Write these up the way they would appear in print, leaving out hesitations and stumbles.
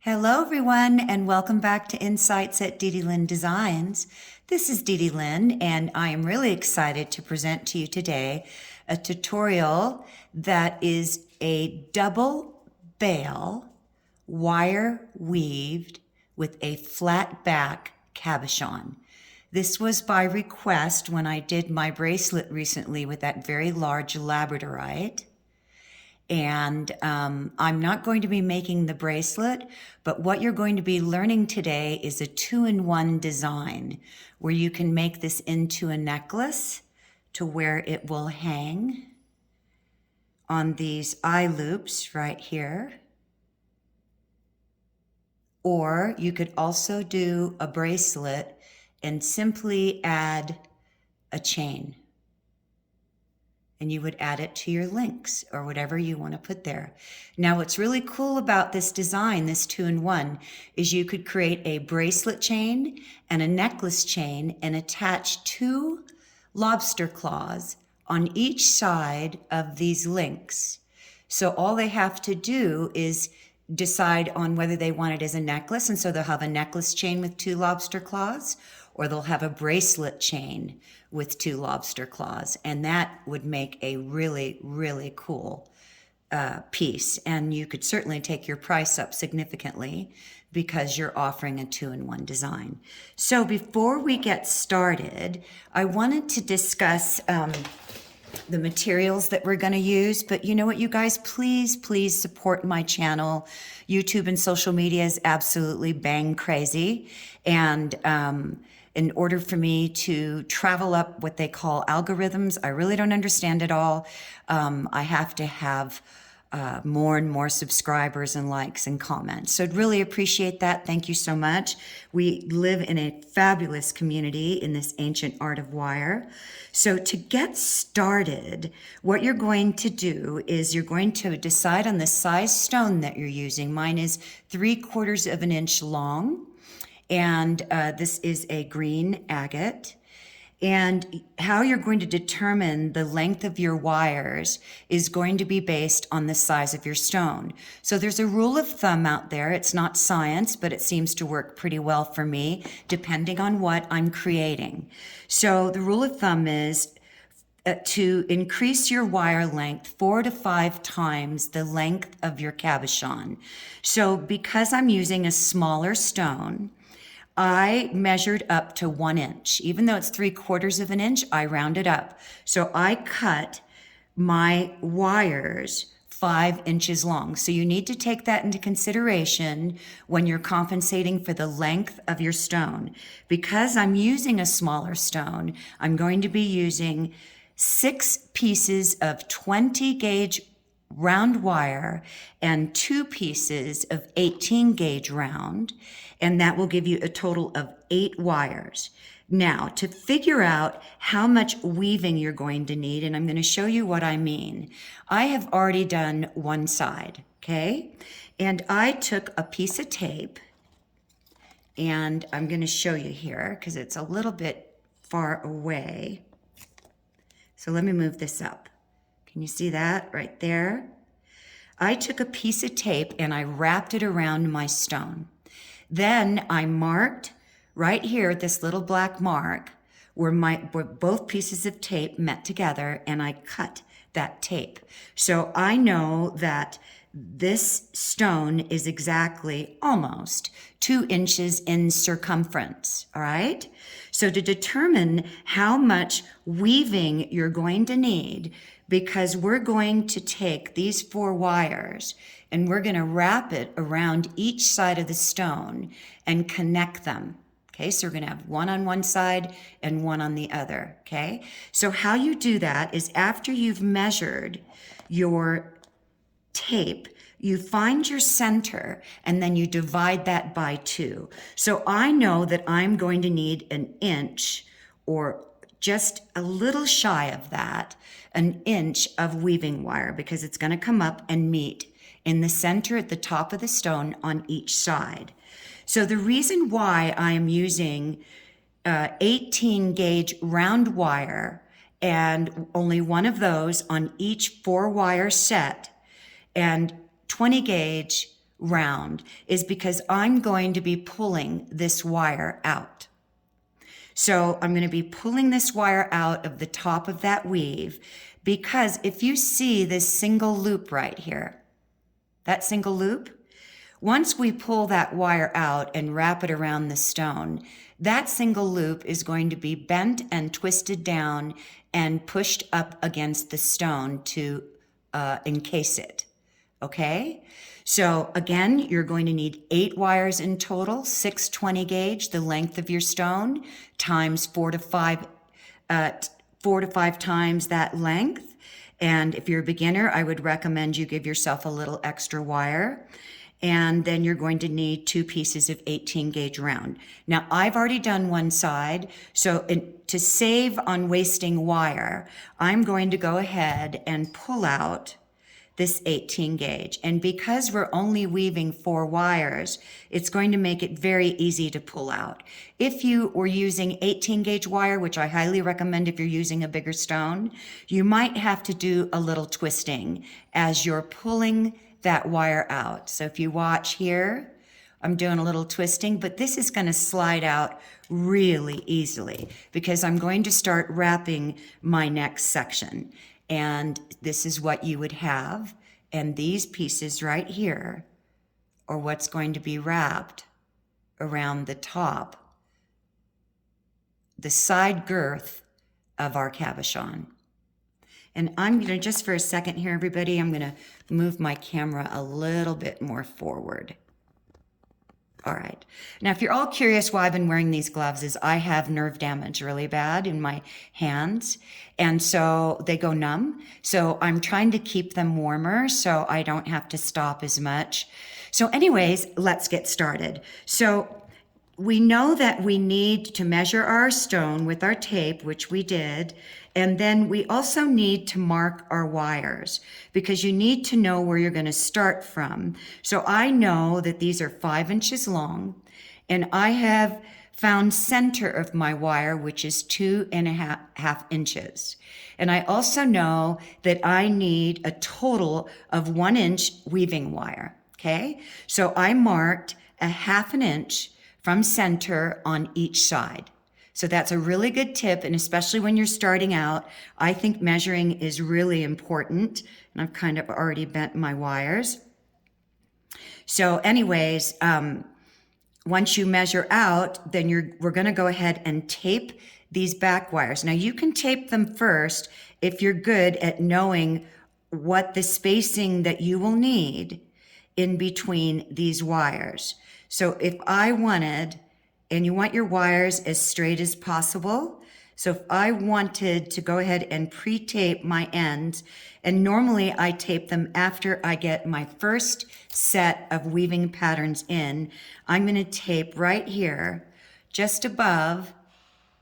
Hello, everyone, and welcome back to Insights at Dee Dee Lynn Designs. This is Dee Dee Lynn, and I am really excited to present to you today a tutorial that is a double bail wire weaved with a flat back cabochon. This was by request when I did my bracelet recently with that very large labradorite. And I'm not going to be making the bracelet, but what you're going to be learning today is a two-in-one design where you can make this into a necklace to where it will hang on these eye loops right here. Or you could also do a bracelet and simply add a chain. And you would add it to your links or whatever you want to put there. Now, what's really cool about this design, this two-in-one, is you could create a bracelet chain and a necklace chain and attach two lobster claws on each side of these links. So all they have to do is decide on whether they want it as a necklace, and so they'll have a necklace chain with two lobster claws, or they'll have a bracelet chain with two lobster claws, and that would make a really, really cool piece. And you could certainly take your price up significantly because you're offering a two-in-one design. So before we get started, I wanted to discuss the materials that we're going to use. But you know what, you guys, please support my channel. YouTube and social media is absolutely bang crazy. And in order for me to travel up what they call algorithms, I really don't understand it all. I have to have more and more subscribers and likes and comments. So I'd really appreciate that. Thank you so much. We live in a fabulous community in this ancient art of wire. So to get started, what you're going to do is you're going to decide on the size stone that you're using. Mine is 3/4 of an inch long. And this is a green agate. And how you're going to determine the length of your wires is going to be based on the size of your stone. So there's a rule of thumb out there. It's not science, but it seems to work pretty well for me, depending on what I'm creating. So the rule of thumb is to increase your wire length 4 to 5 times the length of your cabochon. So because I'm using a smaller stone, I measured up to 1 inch. Even though it's 3/4 of an inch, I rounded up. So I cut my wires 5 inches long. So you need to take that into consideration when you're compensating for the length of your stone. Because I'm using a smaller stone, I'm going to be using 6 pieces of 20 gauge round wire and 2 pieces of 18 gauge round, and that will give you a total of 8 wires. Now, to figure out how much weaving you're going to need, and I'm going to show you what I mean. I have already done one side, okay? And I took a piece of tape, and I'm going to show you here because it's a little bit far away. So let me move this up. Can you see that right there? I took a piece of tape and I wrapped it around my stone. Then I marked right here, this little black mark, where both pieces of tape met together, and I cut that tape. So I know that this stone is exactly almost 2 inches in circumference, all right? So to determine how much weaving you're going to need, because we're going to take these 4 wires and we're going to wrap it around each side of the stone and connect them. Okay, so we're going to have one on one side and one on the other. Okay, so how you do that is after you've measured your tape, you find your center and then you divide that by 2. So I know that I'm going to need 1 inch, or just a little shy of that, 1 inch of weaving wire, because it's going to come up and meet in the center at the top of the stone on each side. So the reason why I am using 18 gauge round wire and only one of those on each 4 wire set, and 20 gauge round is because I'm going to be pulling this wire out. So I'm going to be pulling this wire out of the top of that weave, because if you see this single loop right here, that single loop, once we pull that wire out and wrap it around the stone, that single loop is going to be bent and twisted down and pushed up against the stone to encase it. Okay? So again, you're going to need 8 wires in total, 6 20 gauge, the length of your stone, times 4 to 5 times that length. And if you're a beginner, I would recommend you give yourself a little extra wire. And then you're going to need 2 pieces of 18 gauge round. Now, I've already done one side, so to save on wasting wire, I'm going to go ahead and pull out this 18 gauge. And because we're only weaving 4 wires, it's going to make it very easy to pull out. If you were using 18 gauge wire, which I highly recommend if you're using a bigger stone, you might have to do a little twisting as you're pulling that wire out. So if you watch here, I'm doing a little twisting, but this is going to slide out really easily because I'm going to start wrapping my next section. And this is what you would have. And these pieces right here are what's going to be wrapped around the top, the side girth of our cabochon. And I'm going to, just for a second here, everybody, I'm going to move my camera a little bit more forward. All right. Now, if you're all curious why I've been wearing these gloves, is I have nerve damage really bad in my hands. And so they go numb. So I'm trying to keep them warmer so I don't have to stop as much. So anyways, let's get started. So we know that we need to measure our stone with our tape, which we did. And then we also need to mark our wires because you need to know where you're going to start from. So I know that these are 5 inches long, and I have found center of my wire, which is 2.5 inches. And I also know that I need a total of 1 inch weaving wire. Okay. So I marked a 1/2 inch from center on each side. So that's a really good tip, and especially when you're starting out, I think measuring is really important. And I've kind of already bent my wires. So anyways, once you measure out, then we're going to go ahead and tape these back wires. Now you can tape them first if you're good at knowing what the spacing that you will need in between these wires. So if I wanted, and you want your wires as straight as possible. So if I wanted to go ahead and pre-tape my ends, and normally I tape them after I get my first set of weaving patterns in, I'm going to tape right here, just above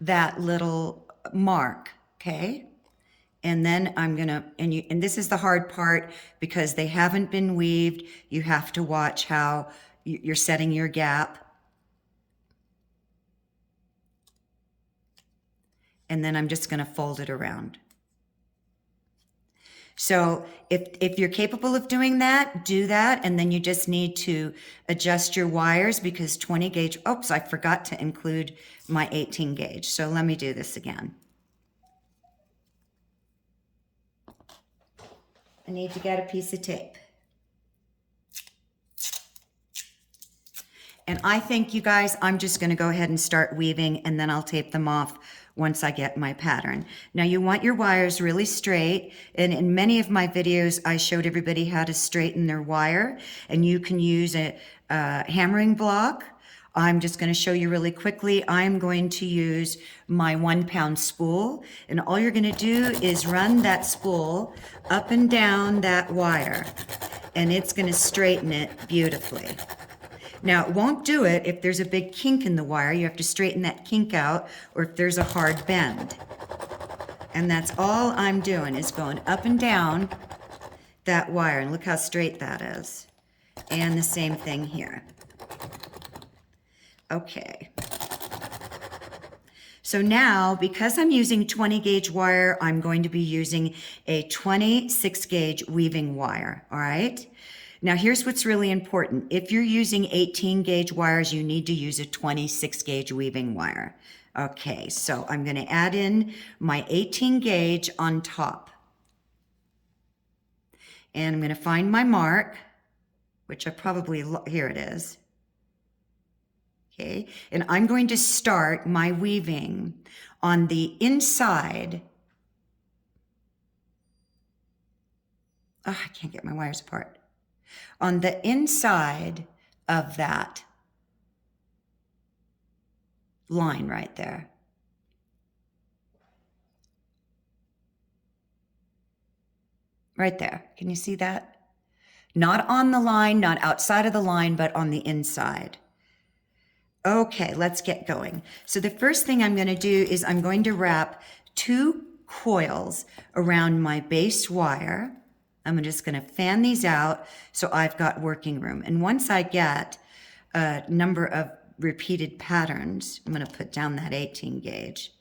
that little mark, okay? And then I'm going to, and this is the hard part because they haven't been weaved. You have to watch how you're setting your gap. And then I'm just going to fold it around. So if you're capable of doing that, do that. And then you just need to adjust your wires because 20 gauge, oops, I forgot to include my 18 gauge. So let me do this again. I need to get a piece of tape. And I think, you guys, I'm just going to go ahead and start weaving, and then I'll tape them off once I get my pattern. Now you want your wires really straight, and in many of my videos I showed everybody how to straighten their wire, and you can use a hammering block. I'm just going to show you really quickly. I'm going to use my 1-pound spool, and all you're going to do is run that spool up and down that wire, and it's going to straighten it beautifully. Now, it won't do it if there's a big kink in the wire. You have to straighten that kink out, or if there's a hard bend. And that's all I'm doing is going up and down that wire. And look how straight that is. And the same thing here. Okay. So now, because I'm using 20 gauge wire, I'm going to be using a 26 gauge weaving wire, all right? Now here's what's really important. If you're using 18 gauge wires, you need to use a 26 gauge weaving wire. Okay, so I'm going to add in my 18 gauge on top. And I'm going to find my mark, which I probably, here it is. Okay, and I'm going to start my weaving on the inside. Oh, I can't get my wires apart. On the inside of that line right there. Right there. Can you see that? Not on the line, not outside of the line, but on the inside. Okay, let's get going. So the first thing I'm going to do is I'm going to wrap 2 coils around my base wire. I'm just going to fan these out so I've got working room. And once I get a number of repeated patterns, I'm going to put down that 18 gauge.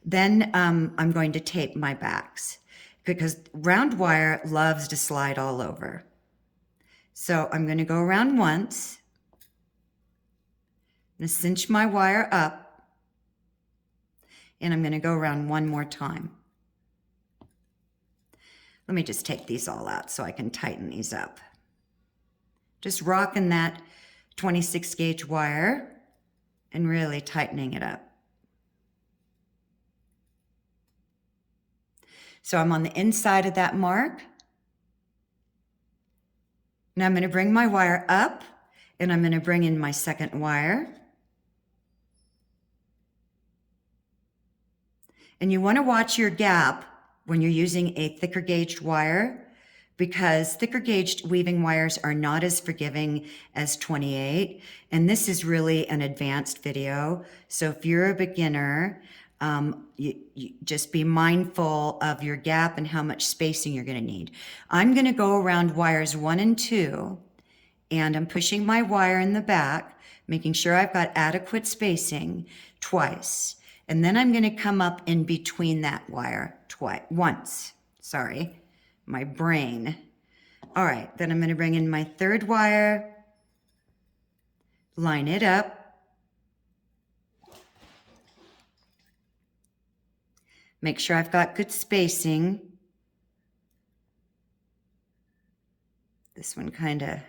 Then I'm going to tape my backs because round wire loves to slide all over. So I'm going to go around once. I'm going to cinch my wire up, and I'm going to go around one more time. Let me just take these all out so I can tighten these up. Just rocking that 26 gauge wire and really tightening it up. So I'm on the inside of that mark. Now I'm going to bring my wire up, and I'm going to bring in my second wire. And you want to watch your gap when you're using a thicker gauged wire, because thicker gauged weaving wires are not as forgiving as 28. And this is really an advanced video. So if you're a beginner, you just be mindful of your gap and how much spacing you're going to need. I'm going to go around wires 1 and 2, and I'm pushing my wire in the back, making sure I've got adequate spacing twice. And then I'm going to come up in between that wire once. Sorry, my brain. All right, then I'm going to bring in my third wire, line it up, make sure I've got good spacing. This one kind of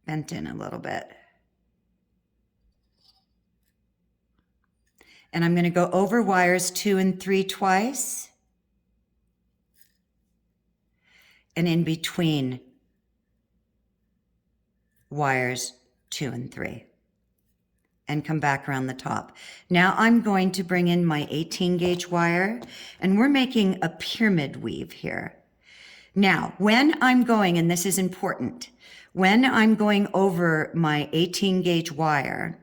bent in a little bit. And I'm going to go over wires 2 and 3 twice, and in between wires 2 and 3, and come back around the top. Now I'm going to bring in my 18 gauge wire, and we're making a pyramid weave here. Now, when I'm going, and this is important, when I'm going over my 18 gauge wire,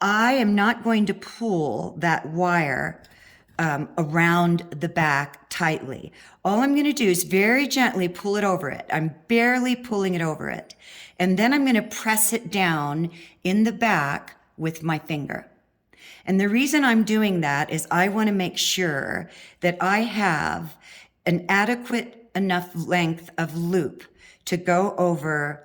I am not going to pull that wire around the back tightly. All I'm going to do is very gently pull it over it. I'm barely pulling it over it. And then I'm going to press it down in the back with my finger. And the reason I'm doing that is I want to make sure that I have an adequate enough length of loop to go over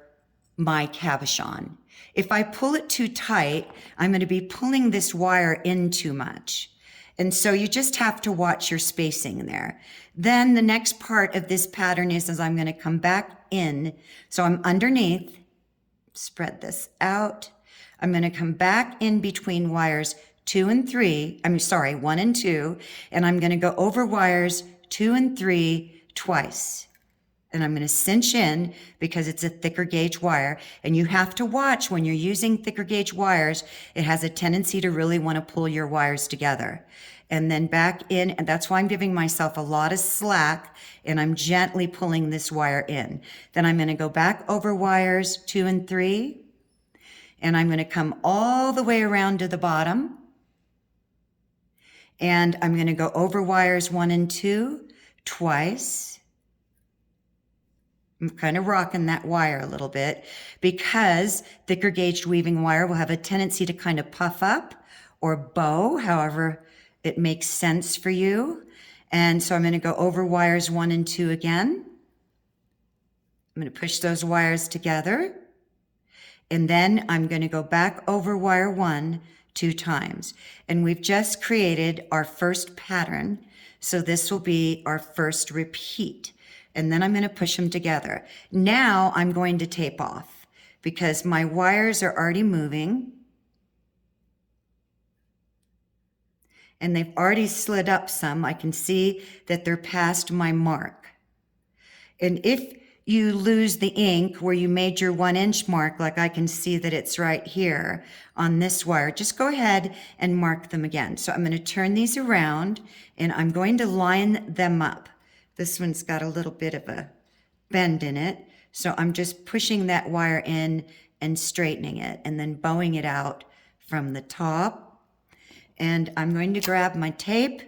my cabochon. If I pull it too tight, I'm going to be pulling this wire in too much. And so you just have to watch your spacing there. Then the next part of this pattern is I'm going to come back in. So I'm underneath, spread this out. I'm going to come back in between wires 1 and 2, and I'm going to go over wires 2 and 3 twice. And I'm going to cinch in because it's a thicker gauge wire. And you have to watch when you're using thicker gauge wires, it has a tendency to really want to pull your wires together. And then back in, and that's why I'm giving myself a lot of slack, and I'm gently pulling this wire in. Then I'm going to go back over wires 2 and 3, and I'm going to come all the way around to the bottom. And I'm going to go over wires 1 and 2 twice. I'm kind of rocking that wire a little bit because thicker gauged weaving wire will have a tendency to kind of puff up or bow, however it makes sense for you. And so I'm going to go over wires 1 and 2 again. I'm going to push those wires together, and then I'm going to go back over wire 1 2 times. And we've just created our first pattern, so this will be our first repeat. And then I'm going to push them together. Now I'm going to tape off because my wires are already moving and they've already slid up some. I can see that they're past my mark. And if you lose the ink where you made your 1 inch mark, like I can see that it's right here on this wire, just go ahead and mark them again. So I'm going to turn these around and I'm going to line them up. This one's got a little bit of a bend in it. So I'm just pushing that wire in and straightening it and then bowing it out from the top. And I'm going to grab my tape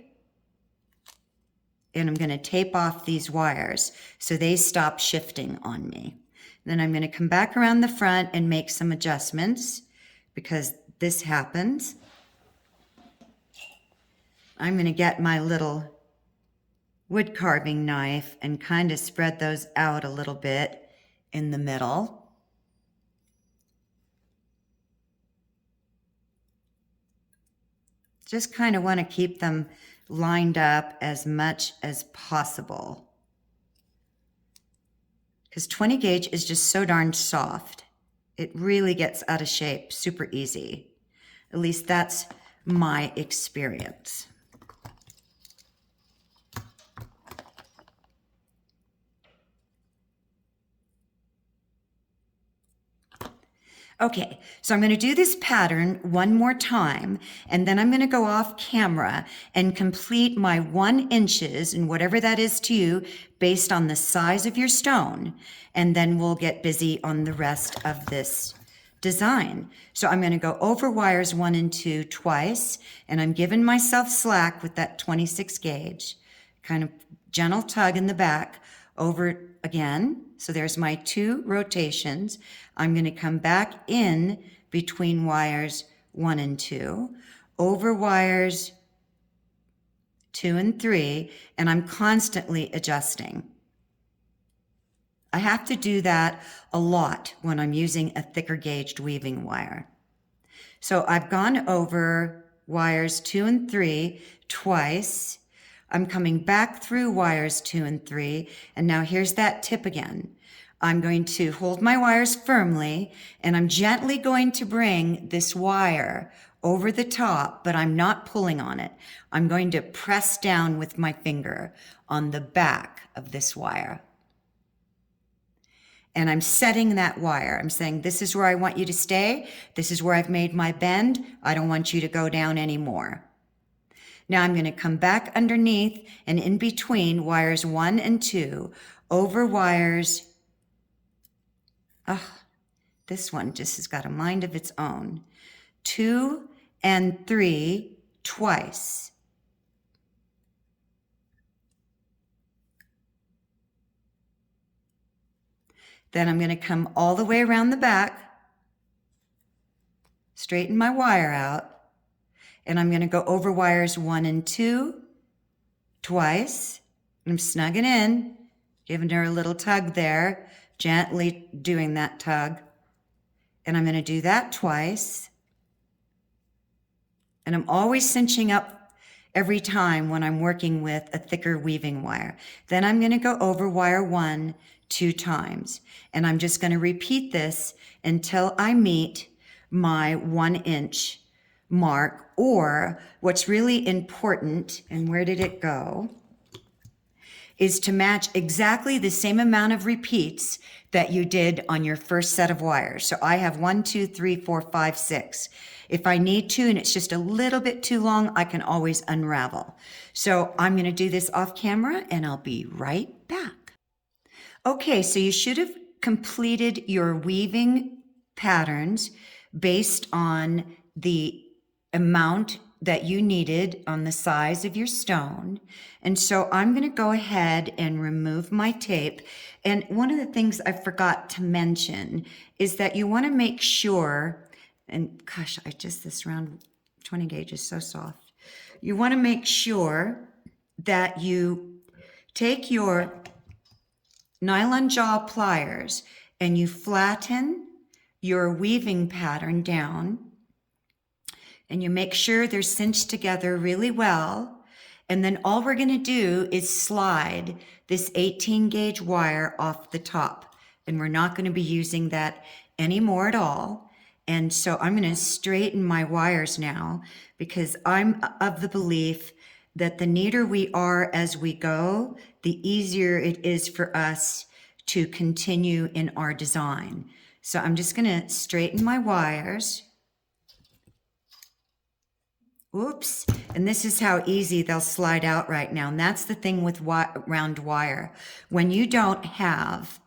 and I'm going to tape off these wires so they stop shifting on me. Then I'm going to come back around the front and make some adjustments because this happens. I'm going to get my little wood carving knife and kind of spread those out a little bit in the middle. Just kind of want to keep them lined up as much as possible. Because 20 gauge is just so darn soft. It really gets out of shape super easy. At least that's my experience. Okay, so I'm going to do this pattern one more time, and then I'm going to go off camera and complete my 1 inches, and whatever that is to you, based on the size of your stone, and then we'll get busy on the rest of this design. So I'm going to go over wires 1 and 2 twice, and I'm giving myself slack with that 26 gauge, kind of gentle tug in the back over again. So there's my 2 rotations. I'm going to come back in between wires 1 and 2, over wires 2 and 3, and I'm constantly adjusting. I have to do that a lot when I'm using a thicker gauged weaving wire. So I've gone over wires 2 and 3 twice. I'm coming back through wires 2 and 3, and now here's that tip again. I'm going to hold my wires firmly, and I'm gently going to bring this wire over the top, but I'm not pulling on it. I'm going to press down with my finger on the back of this wire. And I'm setting that wire. I'm saying, this is where I want you to stay. This is where I've made my bend. I don't want you to go down anymore. Now I'm going to come back underneath and in between wires 1 and 2, over wires. This one just has got a mind of its own. 2 and 3 twice. Then I'm going to come all the way around the back, straighten my wire out, and I'm going to go over wires 1 and 2 twice. I'm snugging in, giving her a little tug there, gently doing that tug. And I'm going to do that twice. And I'm always cinching up every time when I'm working with a thicker weaving wire. Then I'm going to go over wire 1 2 times. And I'm just going to repeat this until I meet my 1 inch mark, or what's really important, and where did it go, is to match exactly the same amount of repeats that you did on your first set of wires. So I have 1, 2, 3, 4, 5, 6. If I need to, and it's just a little bit too long, I can always unravel. So I'm going to do this off camera and I'll be right back. Okay, so you should have completed your weaving patterns based on the amount that you needed on the size of your stone. And so I'm going to go ahead and remove my tape. And one of the things I forgot to mention is that you want to make sure, and gosh, this round 20 gauge is so soft. You want to make sure that you take your nylon jaw pliers and you flatten your weaving pattern down and you make sure they're cinched together really well. And then all we're going to do is slide this 18 gauge wire off the top. And we're not going to be using that anymore at all. And so I'm going to straighten my wires now because I'm of the belief that the neater we are as we go, the easier it is for us to continue in our design. So I'm just going to straighten my wires. Oops. And this is how easy they'll slide out right now. And that's the thing with round wire. When you don't have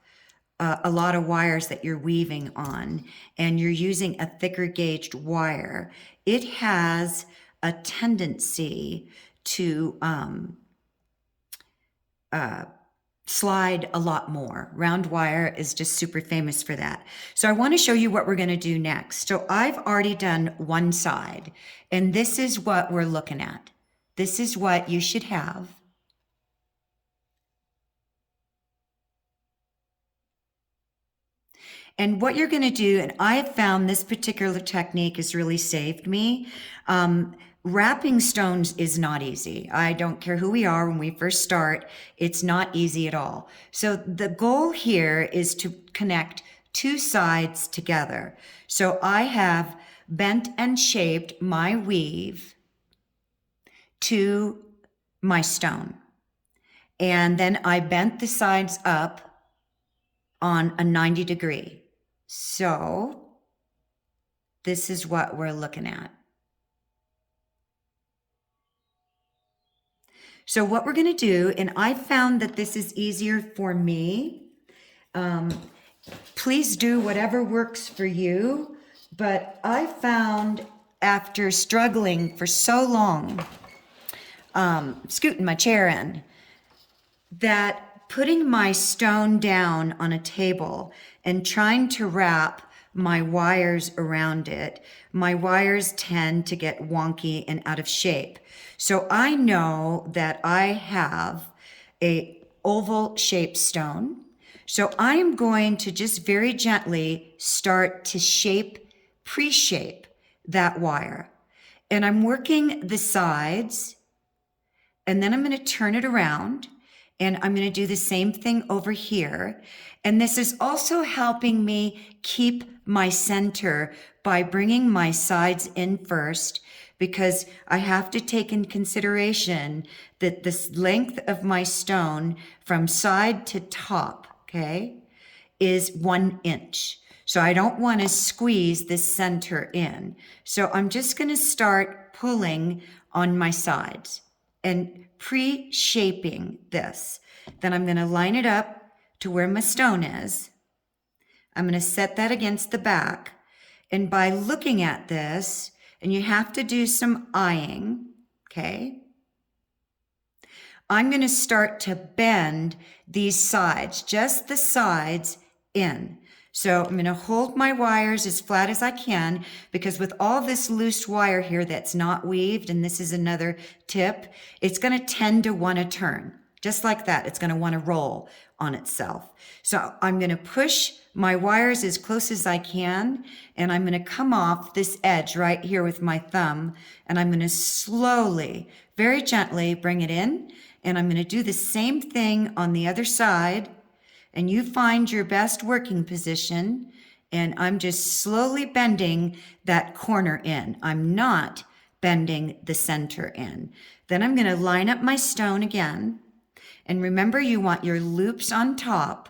a lot of wires that you're weaving on and you're using a thicker gauged wire, it has a tendency to slide a lot more. Round wire is just super famous for that. So I want to show you what we're going to do next. So I've already done one side, and this is what we're looking at. This is what you should have. And what you're going to do, and I have found this particular technique has really saved me. Wrapping stones is not easy. I don't care who we are when we first start, it's not easy at all. So the goal here is to connect two sides together. So I have bent and shaped my weave to my stone. And then I bent the sides up on a 90 degree. So this is what we're looking at. So what we're going to do, and I found that this is easier for me. Please do whatever works for you. But I found after struggling for so long, scooting my chair in, that putting my stone down on a table and trying to wrap my wires around it, my wires tend to get wonky and out of shape. So I know that I have a oval shaped stone. So I'm going to just very gently start to pre-shape that wire. And I'm working the sides, and then I'm going to turn it around, and I'm going to do the same thing over here. And this is also helping me keep my center by bringing my sides in first, because I have to take in consideration that the length of my stone from side to top, okay, is 1 inch. So I don't want to squeeze this center in. So I'm just going to start pulling on my sides and pre-shaping this. Then I'm going to line it up to where my stone is. I'm going to set that against the back. And by looking at this, and you have to do some eyeing, okay? I'm going to start to bend these sides, just the sides in. So I'm going to hold my wires as flat as I can, because with all this loose wire here that's not weaved, and this is another tip, it's going to tend to want to turn. Just like that, it's going to want to roll on itself. So I'm going to push my wires as close as I can, and I'm going to come off this edge right here with my thumb, and I'm going to slowly, very gently bring it in, and I'm going to do the same thing on the other side, and you find your best working position, and I'm just slowly bending that corner in. I'm not bending the center in. Then I'm going to line up my stone again. And remember, you want your loops on top.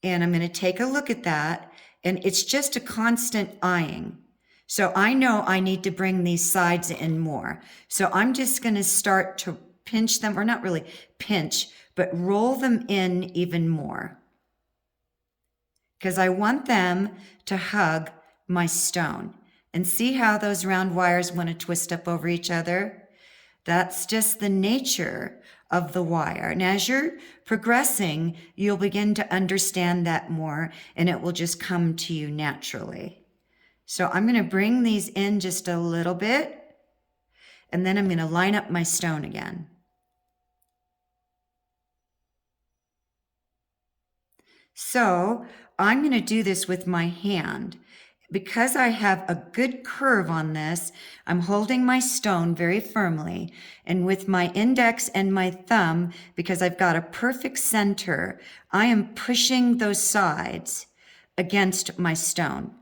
And I'm going to take a look at that. And it's just a constant eyeing. So I know I need to bring these sides in more. So I'm just going to start to pinch them, or not really pinch, but roll them in even more. Because I want them to hug my stone. And see how those round wires want to twist up over each other? That's just the nature of the wire. And as you're progressing, you'll begin to understand that more, and it will just come to you naturally. So I'm going to bring these in just a little bit, and then I'm going to line up my stone again. So I'm going to do this with my hand. Because I have a good curve on this, I'm holding my stone very firmly. And with my index and my thumb, because I've got a perfect center, I am pushing those sides against my stone.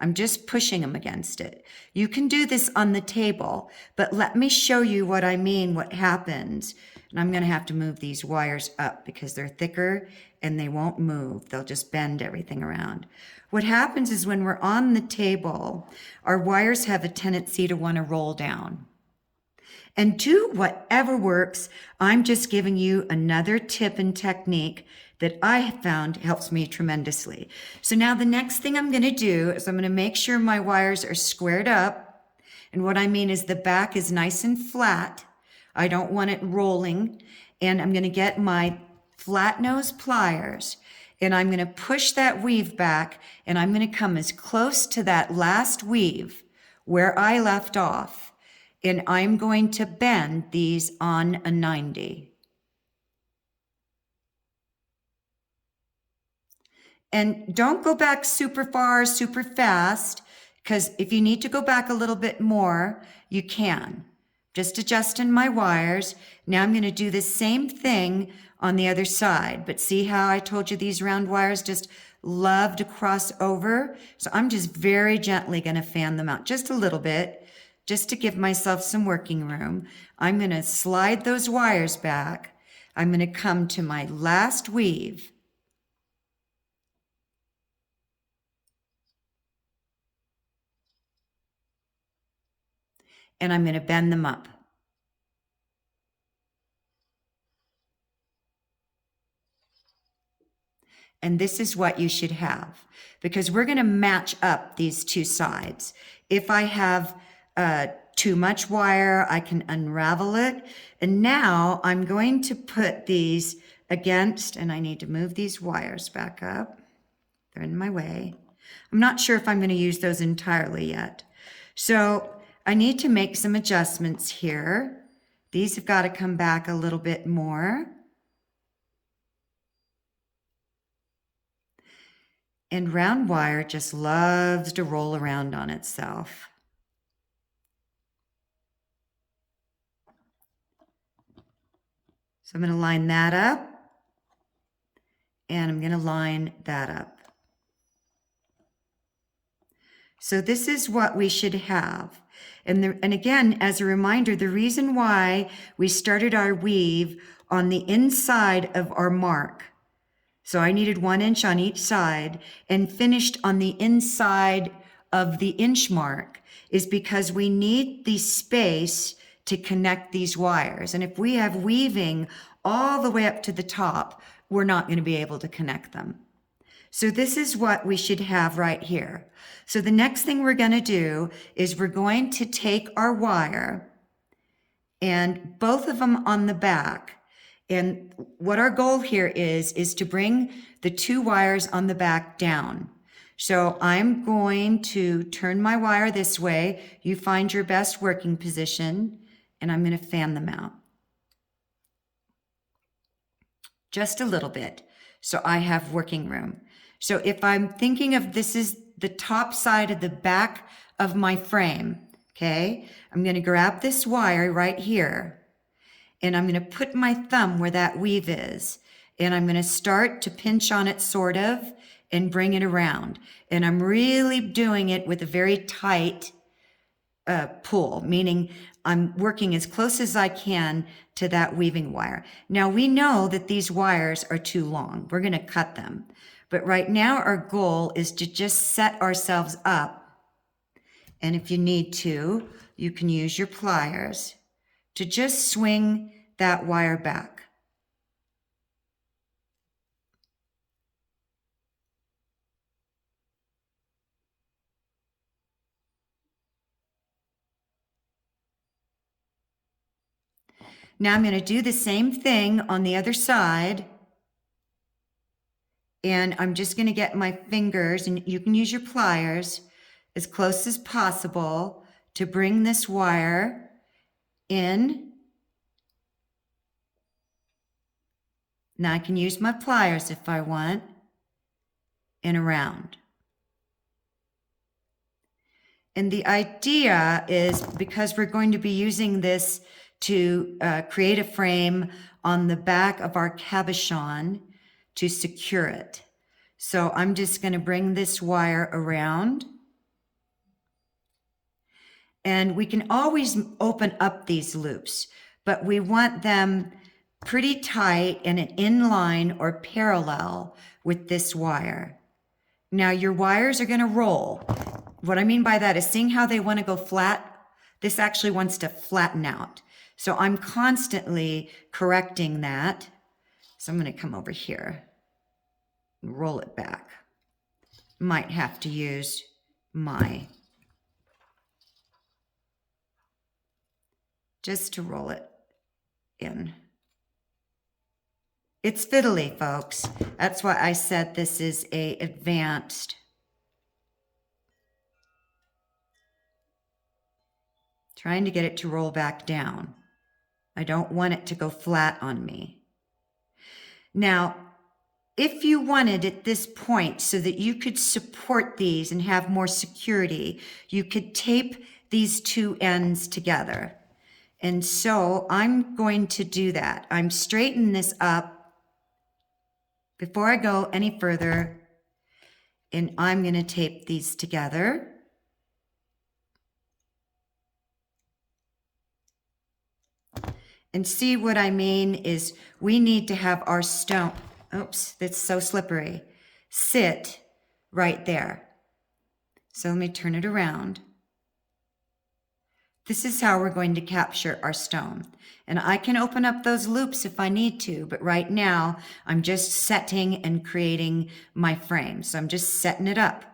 I'm just pushing them against it. You can do this on the table, but let me show you what I mean, what happens. And I'm going to have to move these wires up because they're thicker and they won't move. They'll just bend everything around. What happens is when we're on the table, our wires have a tendency to want to roll down. And do whatever works. I'm just giving you another tip and technique that I have found helps me tremendously. So now the next thing I'm going to do is I'm going to make sure my wires are squared up. And what I mean is the back is nice and flat. I don't want it rolling. And I'm going to get my flat nose pliers and I'm going to push that weave back and I'm going to come as close to that last weave where I left off. And I'm going to bend these on a 90. And don't go back super far, super fast, because if you need to go back a little bit more, you can. Just adjusting my wires. Now I'm going to do the same thing on the other side. But see how I told you these round wires just love to cross over? So I'm just very gently going to fan them out just a little bit, just to give myself some working room. I'm going to slide those wires back. I'm going to come to my last weave. And I'm going to bend them up. And this is what you should have, because we're going to match up these two sides. If I have too much wire, I can unravel it. And now I'm going to put these against, and I need to move these wires back up. They're in my way. I'm not sure if I'm going to use those entirely yet. So I need to make some adjustments here. These have got to come back a little bit more. And round wire just loves to roll around on itself. So I'm going to line that up. And I'm going to line that up. So this is what we should have. And again, as a reminder, the reason why we started our weave on the inside of our mark, so I needed 1 inch on each side, and finished on the inside of the inch mark, is because we need the space to connect these wires. And if we have weaving all the way up to the top, we're not going to be able to connect them. So this is what we should have right here. So the next thing we're going to do is we're going to take our wire and both of them on the back. And what our goal here is to bring the 2 wires on the back down. So I'm going to turn my wire this way. You find your best working position, and I'm going to fan them out. Just a little bit, so I have working room. So if I'm thinking of this is the top side of the back of my frame, okay, I'm going to grab this wire right here, and I'm going to put my thumb where that weave is, and I'm going to start to pinch on it sort of and bring it around. And I'm really doing it with a very tight pull, meaning I'm working as close as I can to that weaving wire. Now we know that these wires are too long. We're going to cut them. But right now our goal is to just set ourselves up. And if you need to, you can use your pliers to just swing that wire back. Now I'm going to do the same thing on the other side. And I'm just going to get my fingers, and you can use your pliers, as close as possible to bring this wire in. Now I can use my pliers if I want. and around. And the idea is, because we're going to be using this to create a frame on the back of our cabochon to secure it. So I'm just going to bring this wire around. And we can always open up these loops, but we want them pretty tight and in line or parallel with this wire. Now your wires are going to roll. What I mean by that is, seeing how they want to go flat, this actually wants to flatten out. So I'm constantly correcting that. So I'm going to come over here and roll it back. Might have to use my, just to roll it in. It's fiddly, folks. That's why I said this is a advanced. Trying to get it to roll back down. I don't want it to go flat on me. Now, if you wanted at this point so that you could support these and have more security, you could tape these two ends together. And so I'm going to do that. I'm straightening this up before I go any further, and I'm going to tape these together. And see what I mean is, we need to have our stone, oops, that's so slippery, sit right there. So let me turn it around. This is how we're going to capture our stone. And I can open up those loops if I need to, but right now I'm just setting and creating my frame. So I'm just setting it up.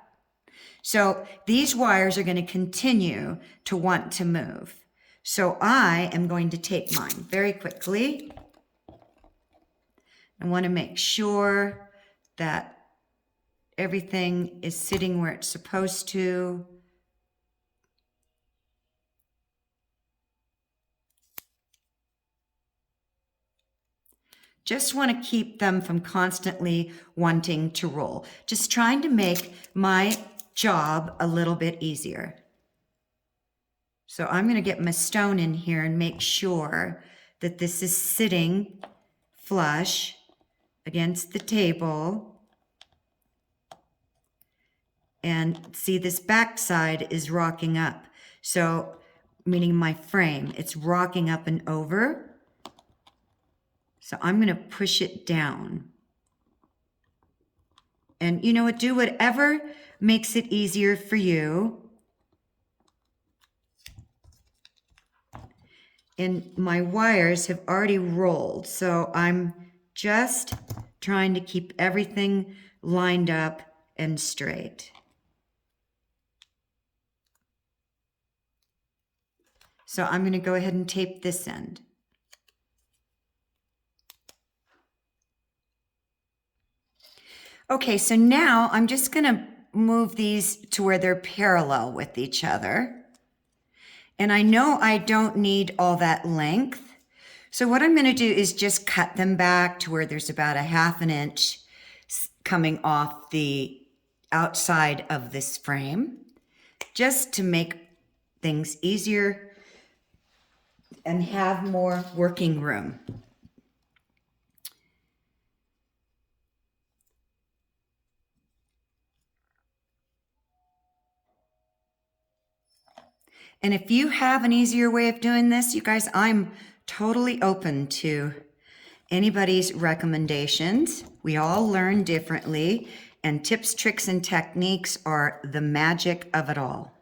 So these wires are going to continue to want to move. So I am going to tape mine very quickly. I want to make sure that everything is sitting where it's supposed to. Just want to keep them from constantly wanting to roll. Just trying to make my job a little bit easier. So I'm going to get my stone in here and make sure that this is sitting flush against the table. And see, this back side is rocking up. So, meaning my frame, it's rocking up and over. So I'm going to push it down. And you know what, do whatever makes it easier for you. And my wires have already rolled, so I'm just trying to keep everything lined up and straight. So I'm going to go ahead and tape this end. Okay, so now I'm just going to move these to where they're parallel with each other. And I know I don't need all that length. So what I'm going to do is just cut them back to where there's about 1/2 inch coming off the outside of this frame, just to make things easier and have more working room. And if you have an easier way of doing this, you guys, I'm totally open to anybody's recommendations. We all learn differently, and tips, tricks, and techniques are the magic of it all.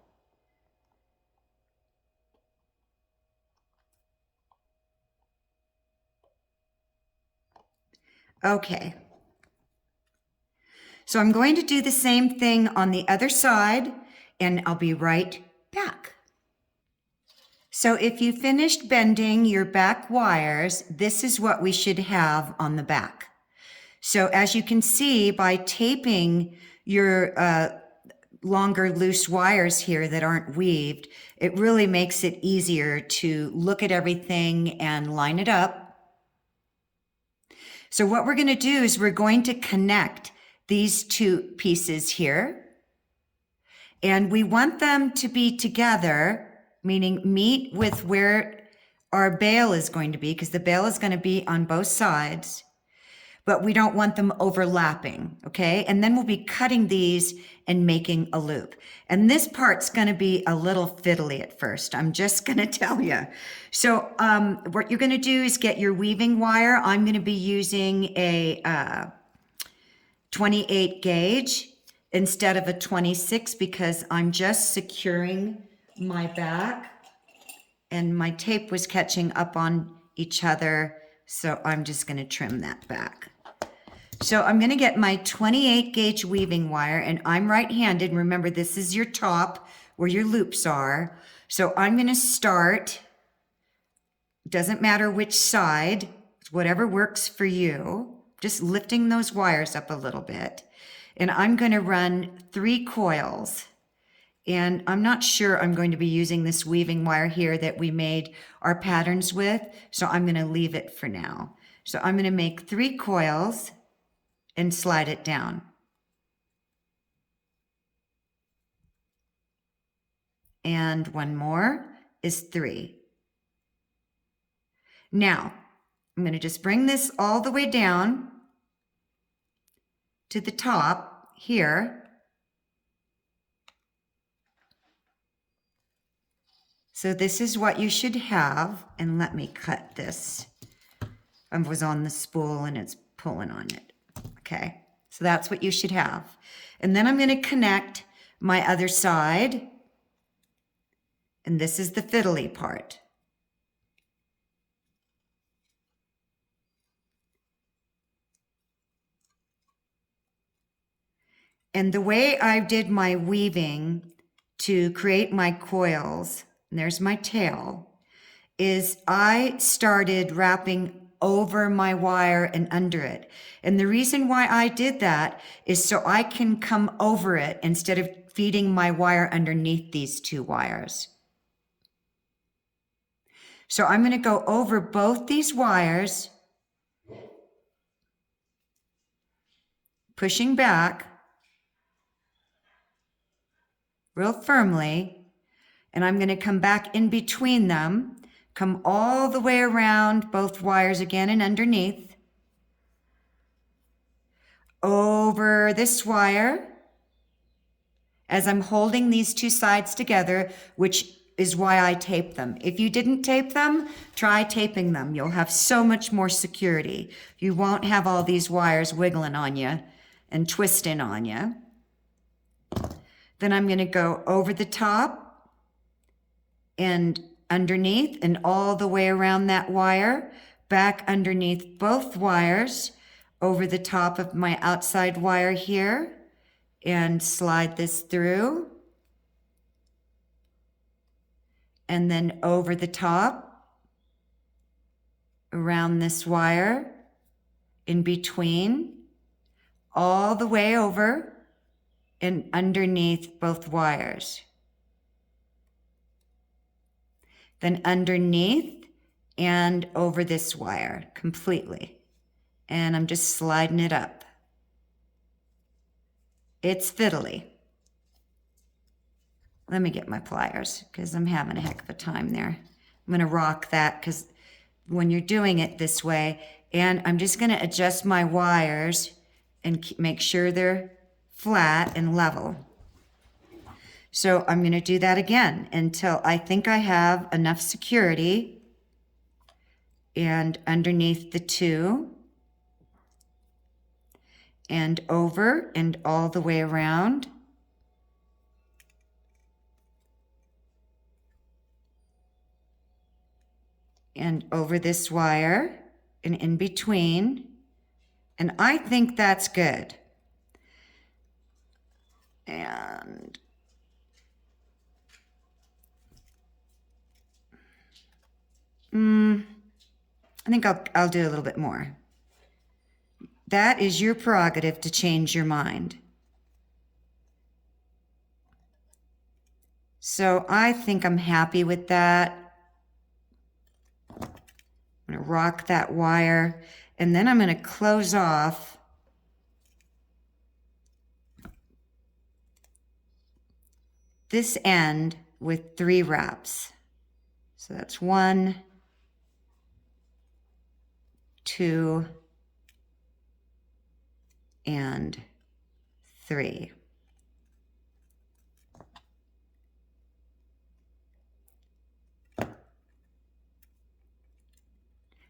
Okay. So I'm going to do the same thing on the other side, and I'll be right back. So if you finished bending your back wires, this is what we should have on the back. So as you can see, by taping your longer loose wires here that aren't weaved, it really makes it easier to look at everything and line it up. So what we're going to do is we're going to connect these two pieces here. And we want them to be together, meaning meet with where our bail is going to be, because the bail is going to be on both sides, but we don't want them overlapping, okay? And then we'll be cutting these and making a loop. And this part's going to be a little fiddly at first. I'm just going to tell you. So what you're going to do is get your weaving wire. I'm going to be using a 28 gauge instead of a 26 because I'm just securing my back and my tape was catching up on each other. So I'm just going to trim that back. So I'm going to get my 28 gauge weaving wire, and I'm right-handed. Remember, this is your top where your loops are. So I'm going to start, doesn't matter which side, whatever works for you, just lifting those wires up a little bit. And I'm going to run 3 coils. And I'm not sure I'm going to be using this weaving wire here that we made our patterns with. So I'm going to leave it for now. So I'm going to make 3 coils and slide it down. And one more is 3. Now, I'm going to just bring this all the way down to the top here. So this is what you should have. And let me cut this. I was on the spool and it's pulling on it. Okay, so that's what you should have. And then I'm going to connect my other side. And this is the fiddly part. And the way I did my weaving to create my coils, and there's my tail, is I started wrapping over my wire and under it. And the reason why I did that is so I can come over it instead of feeding my wire underneath these 2 wires. So I'm going to go over both these wires, pushing back real firmly, and I'm going to come back in between them, come all the way around both wires again and underneath, over this wire as I'm holding these 2 sides together, which is why I tape them. If you didn't tape them, try taping them. You'll have so much more security. You won't have all these wires wiggling on you and twisting on you. Then I'm going to go over the top and underneath and all the way around that wire, back underneath both wires, over the top of my outside wire here, and slide this through. And then over the top, around this wire, in between, all the way over and underneath both wires. Then underneath and over this wire completely. And I'm just sliding it up. It's fiddly. Let me get my pliers because I'm having a heck of a time there. I'm going to rock that because when you're doing it this way, and I'm just going to adjust my wires and make sure they're flat and level. So I'm going to do that again until I think I have enough security. And underneath the 2, and over and all the way around. And over this wire and in between. And I think that's good. And I think I'll do a little bit more. That is your prerogative to change your mind. So I think I'm happy with that. I'm going to rock that wire, and then I'm going to close off this end with 3 wraps. So that's 1, 2, and 3.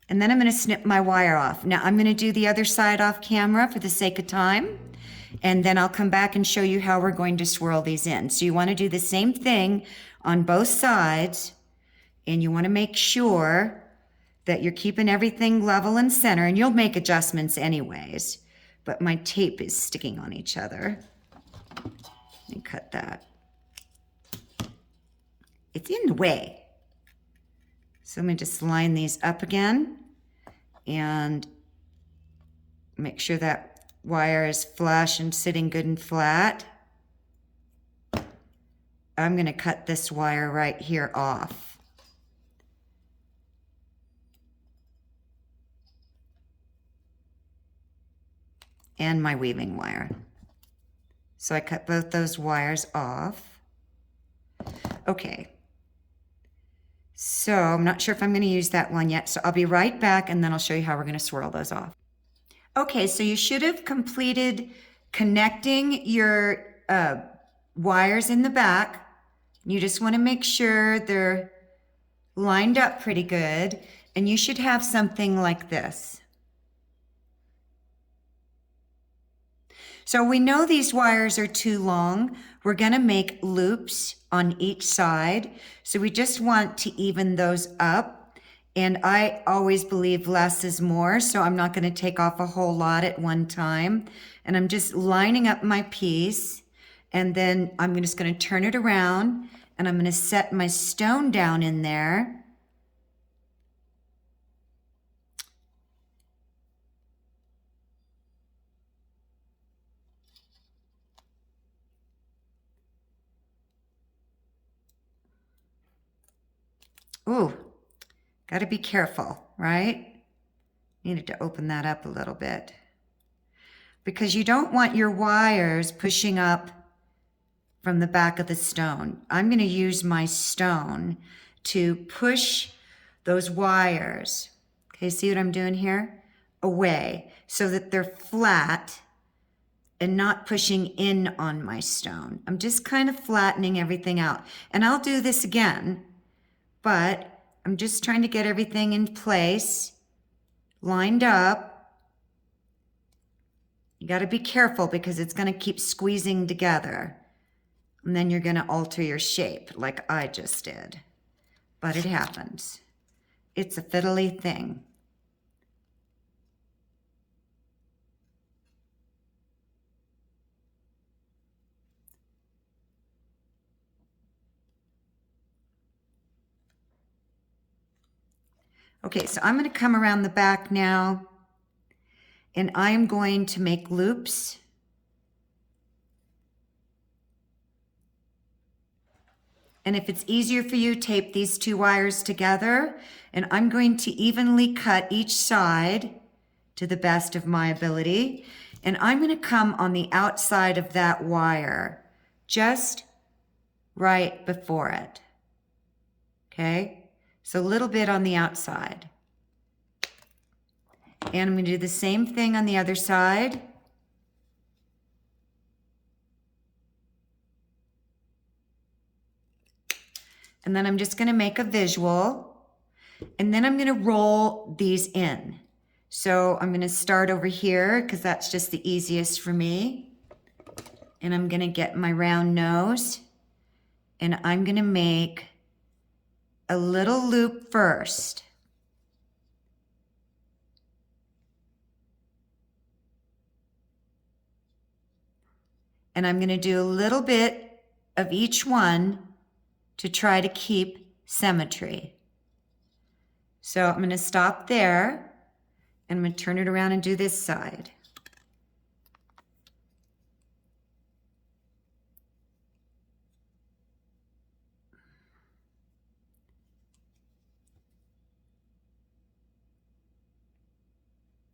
And then I'm going to snip my wire off. Now I'm going to do the other side off camera for the sake of time. And then I'll come back and show you how we're going to swirl these in. So you want to do the same thing on both sides. And you want to make sure that you're keeping everything level and center. And you'll make adjustments anyways. But my tape is sticking on each other. Let me cut that. It's in the way. So let me just line these up again and make sure that wire is flush and sitting good and flat. I'm going to cut this wire right here off. And my weaving wire. So I cut both those wires off. Okay. So I'm not sure if I'm going to use that one yet. So I'll be right back and then I'll show you how we're going to swirl those off. Okay, so you should have completed connecting your wires in the back. You just want to make sure they're lined up pretty good. And you should have something like this. So we know these wires are too long. We're going to make loops on each side. So we just want to even those up. And I always believe less is more. So I'm not going to take off a whole lot at one time. And I'm just lining up my piece. And then I'm just going to turn it around. And I'm going to set my stone down in there. Ooh, got to be careful, right? Needed to open that up a little bit. Because you don't want your wires pushing up from the back of the stone. I'm going to use my stone to push those wires. Okay, see what I'm doing here? Away, so that they're flat and not pushing in on my stone. I'm just kind of flattening everything out. And I'll do this again. But I'm just trying to get everything in place, lined up. You got to be careful because it's going to keep squeezing together. And then you're going to alter your shape like I just did. But it happens. It's a fiddly thing. Okay, so I'm going to come around the back now, and I am going to make loops. And if it's easier for you, tape these 2 wires together, and I'm going to evenly cut each side to the best of my ability. And I'm going to come on the outside of that wire, just right before it. Okay? So a little bit on the outside. And I'm going to do the same thing on the other side. And then I'm just going to make a visual. And then I'm going to roll these in. So I'm going to start over here because that's just the easiest for me. And I'm going to get my round nose. And I'm going to make a little loop first. And I'm going to do a little bit of each one to try to keep symmetry. So I'm going to stop there and I'm going to turn it around and do this side.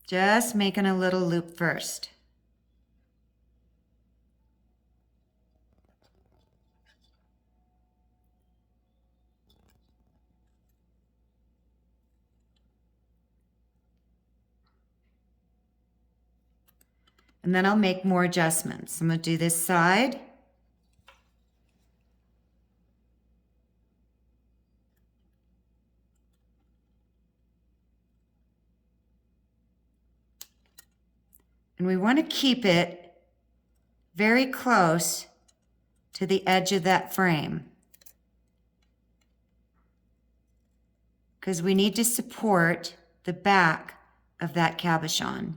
Just making a little loop first. And then I'll make more adjustments. I'm going to do this side. And we want to keep it very close to the edge of that frame, because we need to support the back of that cabochon.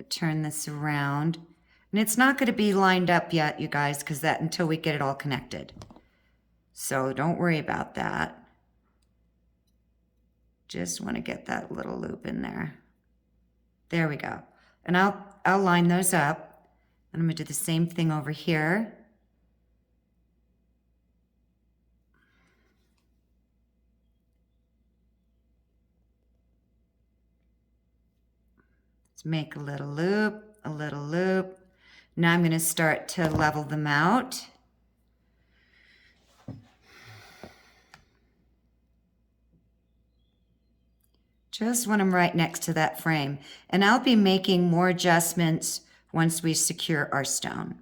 Turn this around, and it's not going to be lined up yet, you guys, because that until we get it all connected. So don't worry about that. Just want to get that little loop in there. There we go. And I'll line those up, and I'm going to do the same thing over here. Make a little loop, a little loop. Now I'm going to start to level them out. Just when I'm right next to that frame. And I'll be making more adjustments once we secure our stone.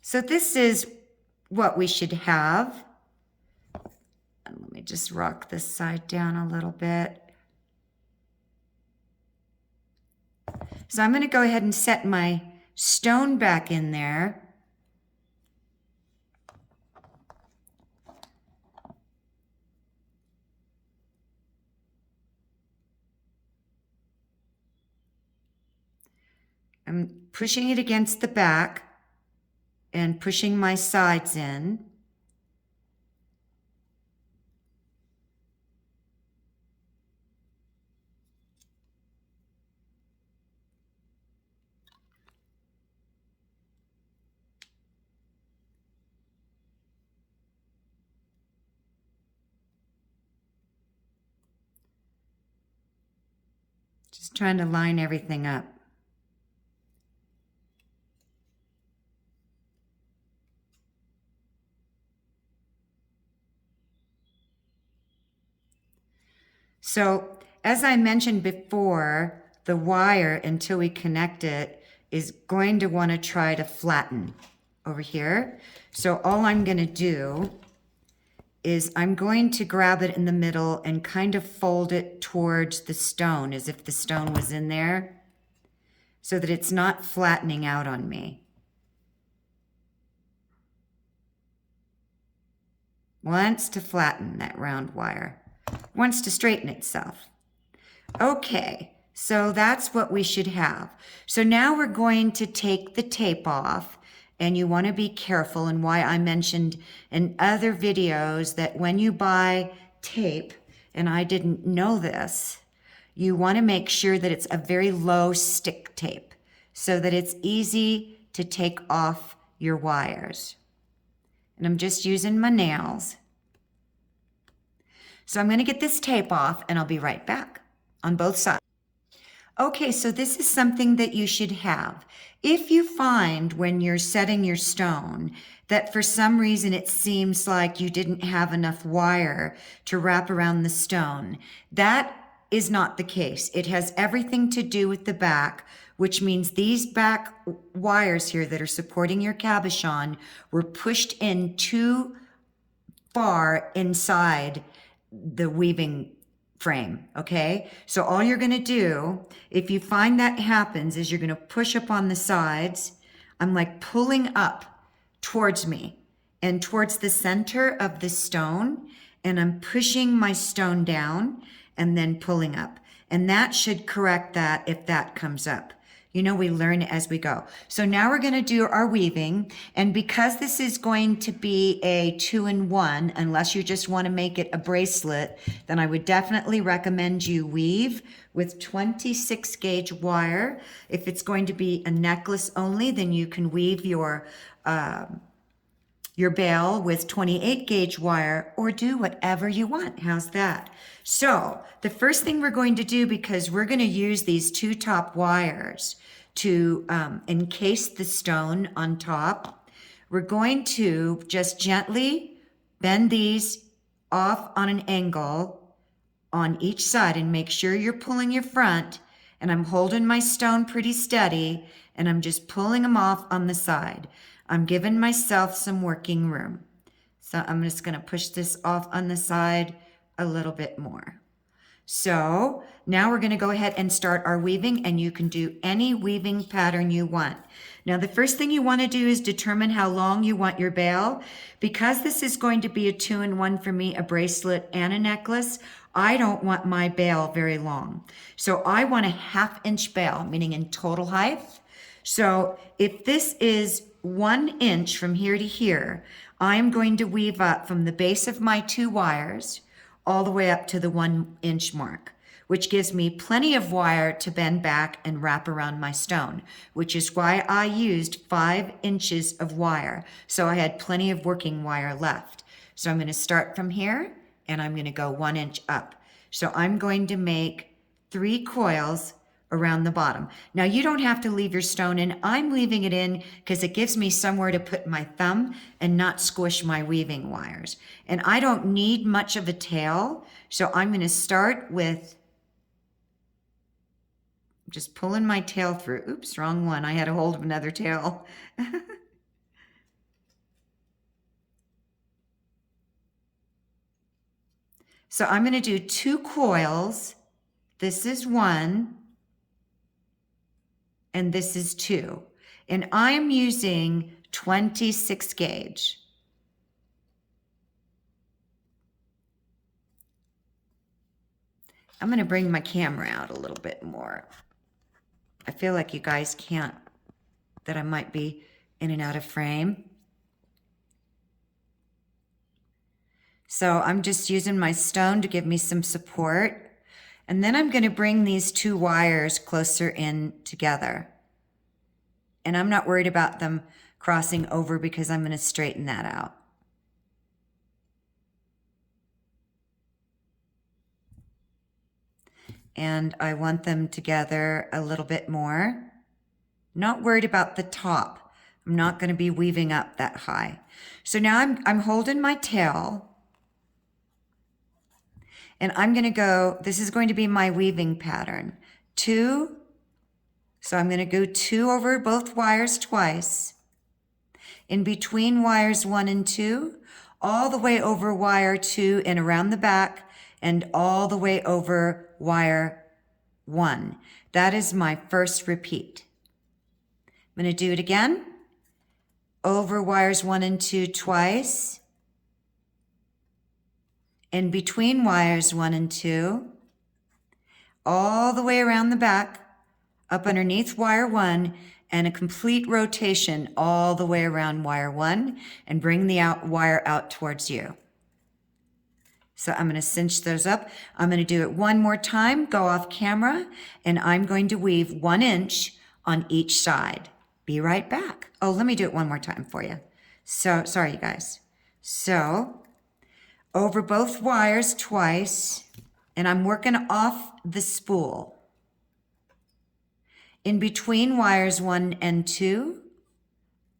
So this is what we should have. Let me just rock this side down a little bit. So I'm going to go ahead and set my stone back in there. I'm pushing it against the back and pushing my sides in. Just trying to line everything up. So as I mentioned before, the wire, until we connect it, is going to want to try to flatten over here. So all I'm going to do is I'm going to grab it in the middle and kind of fold it towards the stone as if the stone was in there, so that it's not flattening out on me. Wants to flatten that round wire. Wants to straighten itself. Okay, so that's what we should have. So now we're going to take the tape off, and you want to be careful, and why I mentioned in other videos that when you buy tape, and I didn't know this, you want to make sure that it's a very low stick tape so that it's easy to take off your wires. And I'm just using my nails. So I'm going to get this tape off, and I'll be right back on both sides. Okay, so this is something that you should have. If you find when you're setting your stone that for some reason it seems like you didn't have enough wire to wrap around the stone, that is not the case. It has everything to do with the back, which means these back wires here that are supporting your cabochon were pushed in too far inside the weaving frame, okay? So all you're going to do, if you find that happens, is you're going to push up on the sides. I'm like pulling up towards me and towards the center of the stone, and I'm pushing my stone down and then pulling up. And that should correct that if that comes up. You know, we learn as we go. So now we're going to do our weaving. And because this is going to be a 2-in-1, unless you just want to make it a bracelet, then I would definitely recommend you weave with 26 gauge wire. If it's going to be a necklace only, then you can weave your your bail with 28 gauge wire, or do whatever you want. How's that? So the first thing we're going to do, because we're going to use these two top wires to encase the stone on top, we're going to just gently bend these off on an angle on each side and make sure you're pulling your front, and I'm holding my stone pretty steady and I'm just pulling them off on the side. I'm giving myself some working room. So I'm just going to push this off on the side a little bit more. So now we're going to go ahead and start our weaving, and you can do any weaving pattern you want. Now the first thing you want to do is determine how long you want your bail. Because this is going to be a 2-in-1 for me, a bracelet and a necklace, I don't want my bail very long. So I want a 1/2 inch bail, meaning in total height. So if this is 1 inch from here to here, I'm going to weave up from the base of my 2 wires all the way up to the 1 inch mark, which gives me plenty of wire to bend back and wrap around my stone, which is why I used 5 inches of wire. So I had plenty of working wire left. So I'm going to start from here and I'm going to go 1 inch up. So I'm going to make 3 coils around the bottom. Now you don't have to leave your stone in. I'm leaving it in because it gives me somewhere to put my thumb and not squish my weaving wires. And I don't need much of a tail, so I'm going to start with just pulling my tail through. Oops, wrong one. I had a hold of another tail. So I'm going to do 2 coils. This is 1. And this is 2. And I'm using 26 gauge. I'm going to bring my camera out a little bit more. I feel like you guys can't, that I might be in and out of frame. So I'm just using my stone to give me some support. And then I'm going to bring these 2 wires closer in together. And I'm not worried about them crossing over because I'm going to straighten that out. And I want them together a little bit more. Not worried about the top. I'm not going to be weaving up that high. So now I'm holding my tail. And I'm going to go, this is going to be my weaving pattern. 2, so I'm going to go 2 over both wires twice. In between wires 1 and 2, all the way over wire 2 and around the back, and all the way over wire 1. That is my first repeat. I'm going to do it again. Over wires 1 and 2 twice. In between wires 1 and 2, all the way around the back, up underneath wire 1, and a complete rotation all the way around wire 1, and bring the wire out towards you. So I'm going to cinch those up. I'm going to do it one more time, go off camera, and I'm going to weave 1 inch on each side. Be right back. Oh, let me do it one more time for you. So, sorry you guys. So, over both wires twice, and I'm working off the spool. In between wires 1 and 2,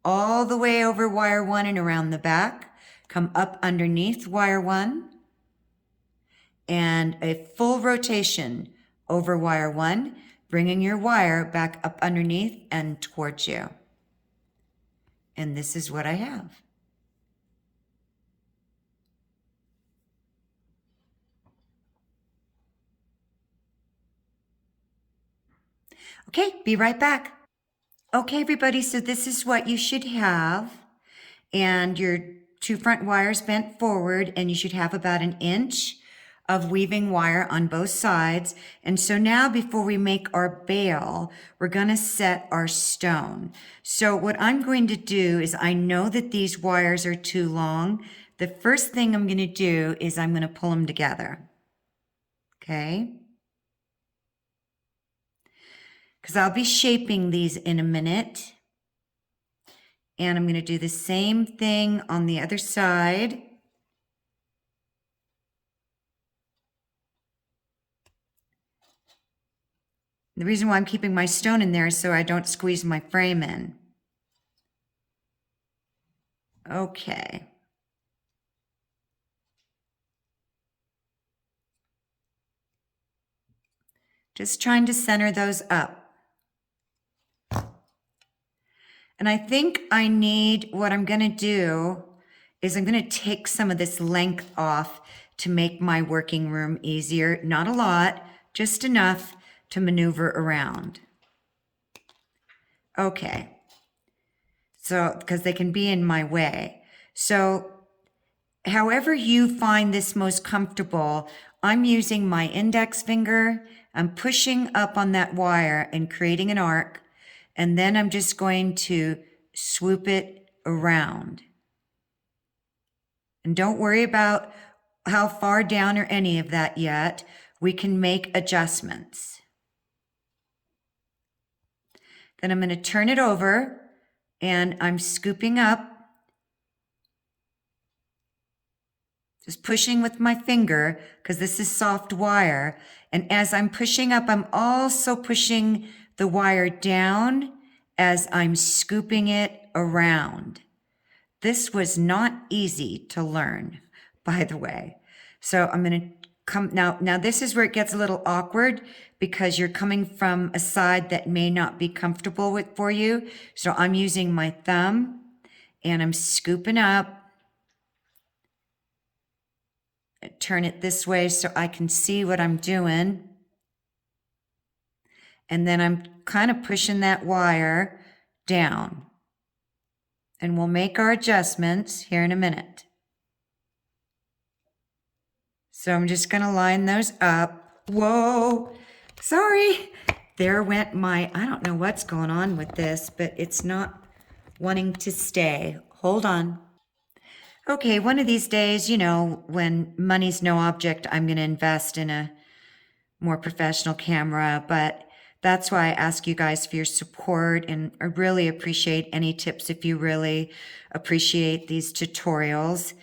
all the way over wire 1 and around the back, come up underneath wire 1, and a full rotation over wire 1, bringing your wire back up underneath and towards you. And this is what I have. Okay, be right back. Okay, everybody, so this is what you should have. And your 2 front wires bent forward, and you should have about 1 inch of weaving wire on both sides. And so now before we make our bail, we're going to set our stone. So what I'm going to do is, I know that these wires are too long. The first thing I'm going to do is I'm going to pull them together. Okay? Because I'll be shaping these in a minute. And I'm going to do the same thing on the other side. The reason why I'm keeping my stone in there is so I don't squeeze my frame in. Okay. Just trying to center those up. And I think I need, what I'm going to do is I'm going to take some of this length off to make my working room easier. Not a lot, just enough to maneuver around. Okay. So, because they can be in my way. So, however you find this most comfortable, I'm using my index finger. I'm pushing up on that wire and creating an arc. And then I'm just going to swoop it around. And don't worry about how far down or any of that yet. We can make adjustments. Then I'm going to turn it over and I'm scooping up. Just pushing with my finger because this is soft wire. And as I'm pushing up, I'm also pushing the wire down as I'm scooping it around. This was not easy to learn, by the way. So I'm going to come now. Now this is where it gets a little awkward because you're coming from a side that may not be comfortable with for you. So I'm using my thumb and I'm scooping up. Turn it this way so I can see what I'm doing. And then I'm kind of pushing that wire down. And we'll make our adjustments here in a minute. So I'm just going to line those up. Whoa, sorry. There went my, I don't know what's going on with this, but it's not wanting to stay. Hold on. Okay, one of these days, you know, when money's no object, I'm going to invest in a more professional camera, but that's why I ask you guys for your support, and I really appreciate any tips if you really appreciate these tutorials.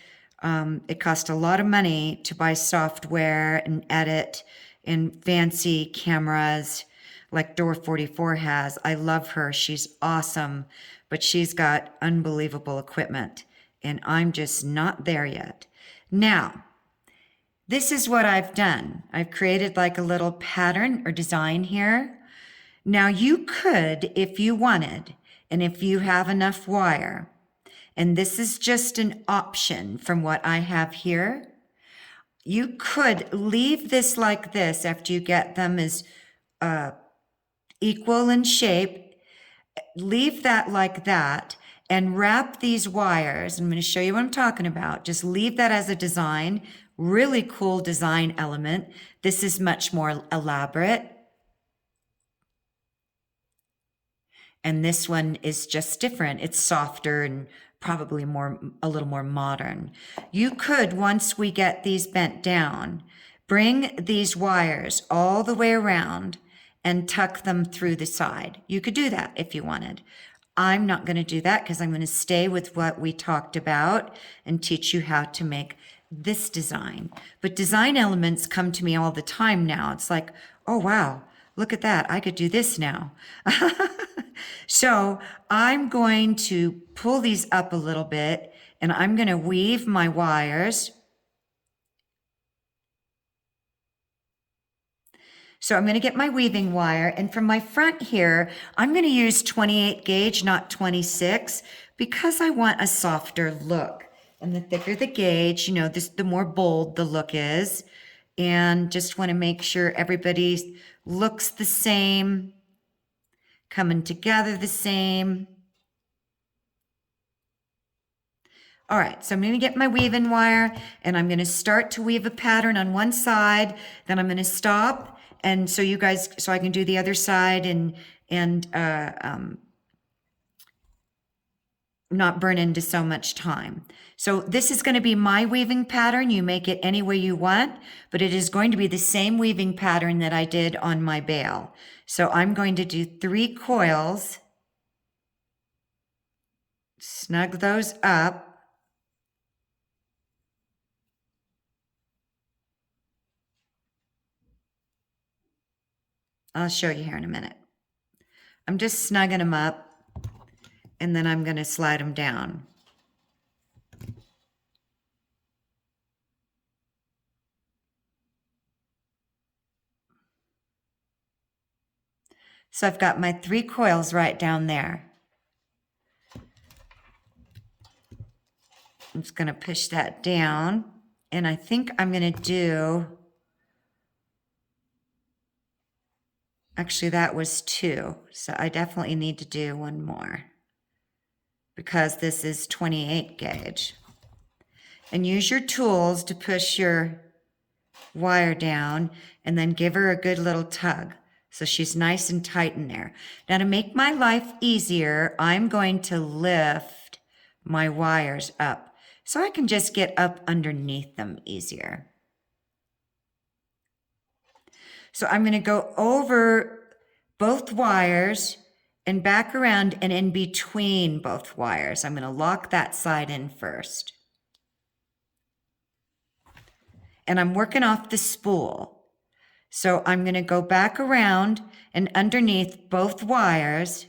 It costs a lot of money to buy software and edit in fancy cameras like Door 44 has. I love her. She's awesome, but she's got unbelievable equipment, and I'm just not there yet. Now, this is what I've done. I've created like a little pattern or design here. Now you could, if you wanted, and if you have enough wire, and this is just an option from what I have here, you could leave this like this after you get them as equal in shape. Leave that like that and wrap these wires. I'm going to show you what I'm talking about. Just leave that as a design. Really cool design element. This is much more elaborate. And this one is just different. It's softer and probably a little more modern. You could, once we get these bent down, bring these wires all the way around and tuck them through the side. You could do that if you wanted. I'm not going to do that because I'm going to stay with what we talked about and teach you how to make this design. But design elements come to me all the time now. It's like, oh, wow, look at that. I could do this now. So I'm going to pull these up a little bit and I'm going to weave my wires. So I'm going to get my weaving wire, and from my front here, I'm going to use 28 gauge, not 26, because I want a softer look. And the thicker the gauge, you know, the more bold the look is. And just want to make sure everybody looks the same, coming together the same. All right, so I'm going to get my weaving wire, and I'm going to start to weave a pattern on one side, then I'm going to stop. And so so I can do the other side and not burn into so much time. So this is going to be my weaving pattern. You make it any way you want, but it is going to be the same weaving pattern that I did on my bale. So I'm going to do 3 coils. Snug those up. I'll show you here in a minute. I'm just snugging them up, and then I'm going to slide them down. So I've got my 3 coils right down there. I'm just going to push that down, and I think I'm going to do, actually that was 2, so I definitely need to do 1 more because this is 28 gauge. And use your tools to push your wire down and then give her a good little tug so she's nice and tight in there. Now, to make my life easier, I'm going to lift my wires up so I can just get up underneath them easier. So I'm going to go over both wires and back around and in between both wires. I'm going to lock that side in first. And I'm working off the spool. So I'm going to go back around and underneath both wires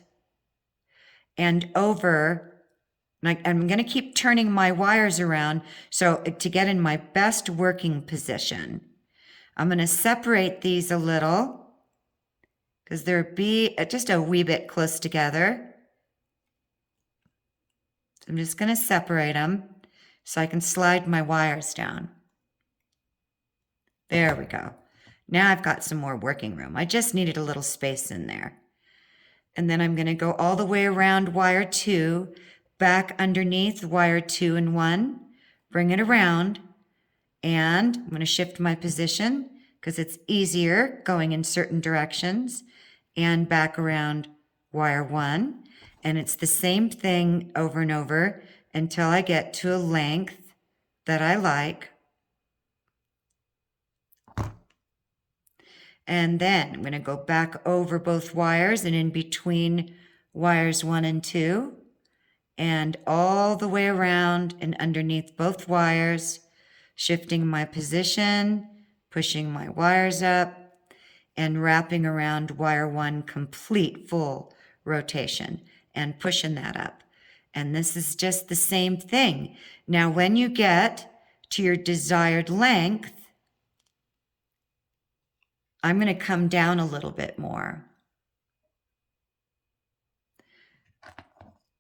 and over. I'm going to keep turning my wires around so to get in my best working position. I'm going to separate these a little because they're just a wee bit close together. I'm just going to separate them so I can slide my wires down. There we go. Now I've got some more working room. I just needed a little space in there. And then I'm going to go all the way around wire 2, back underneath wire 2 and 1, bring it around, and I'm going to shift my position because it's easier going in certain directions, and back around wire 1. And it's the same thing over and over until I get to a length that I like. And then I'm going to go back over both wires and in between wires 1 and 2 and all the way around and underneath both wires, shifting my position, pushing my wires up, and wrapping around wire 1 complete full rotation and pushing that up. And this is just the same thing. Now, when you get to your desired length, I'm going to come down a little bit more.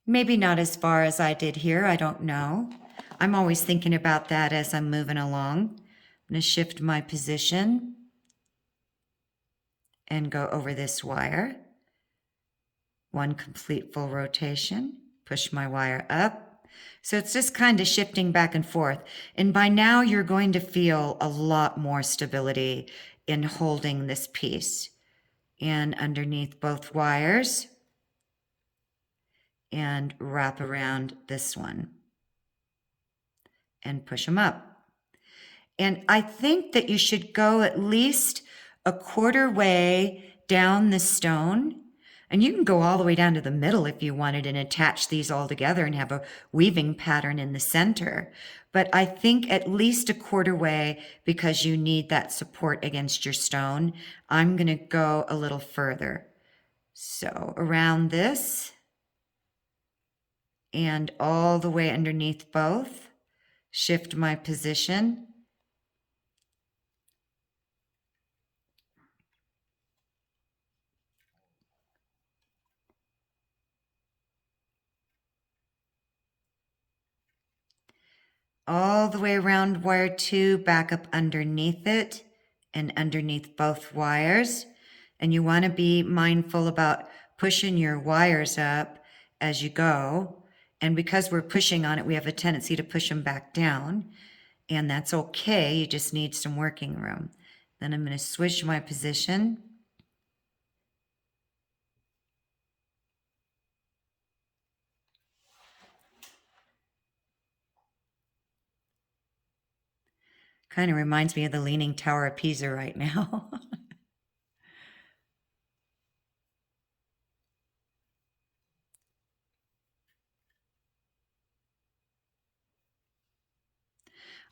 Maybe not as far as I did here, I don't know. I'm always thinking about that as I'm moving along. I'm going to shift my position and go over this wire. 1 complete full rotation, push my wire up. So it's just kind of shifting back and forth. And by now you're going to feel a lot more stability in holding this piece. And underneath both wires, and wrap around this one and push them up. And I think that you should go at least a quarter way down the stone. And you can go all the way down to the middle if you wanted and attach these all together and have a weaving pattern in the center. But I think at least a quarter way because you need that support against your stone. I'm going to go a little further. So around this and all the way underneath both, shift my position. All the way around wire 2, back up underneath it and underneath both wires. And you want to be mindful about pushing your wires up as you go. And because we're pushing on it, we have a tendency to push them back down. And that's okay. You just need some working room. Then I'm going to switch my position. Kind of reminds me of the Leaning Tower of Pisa right now.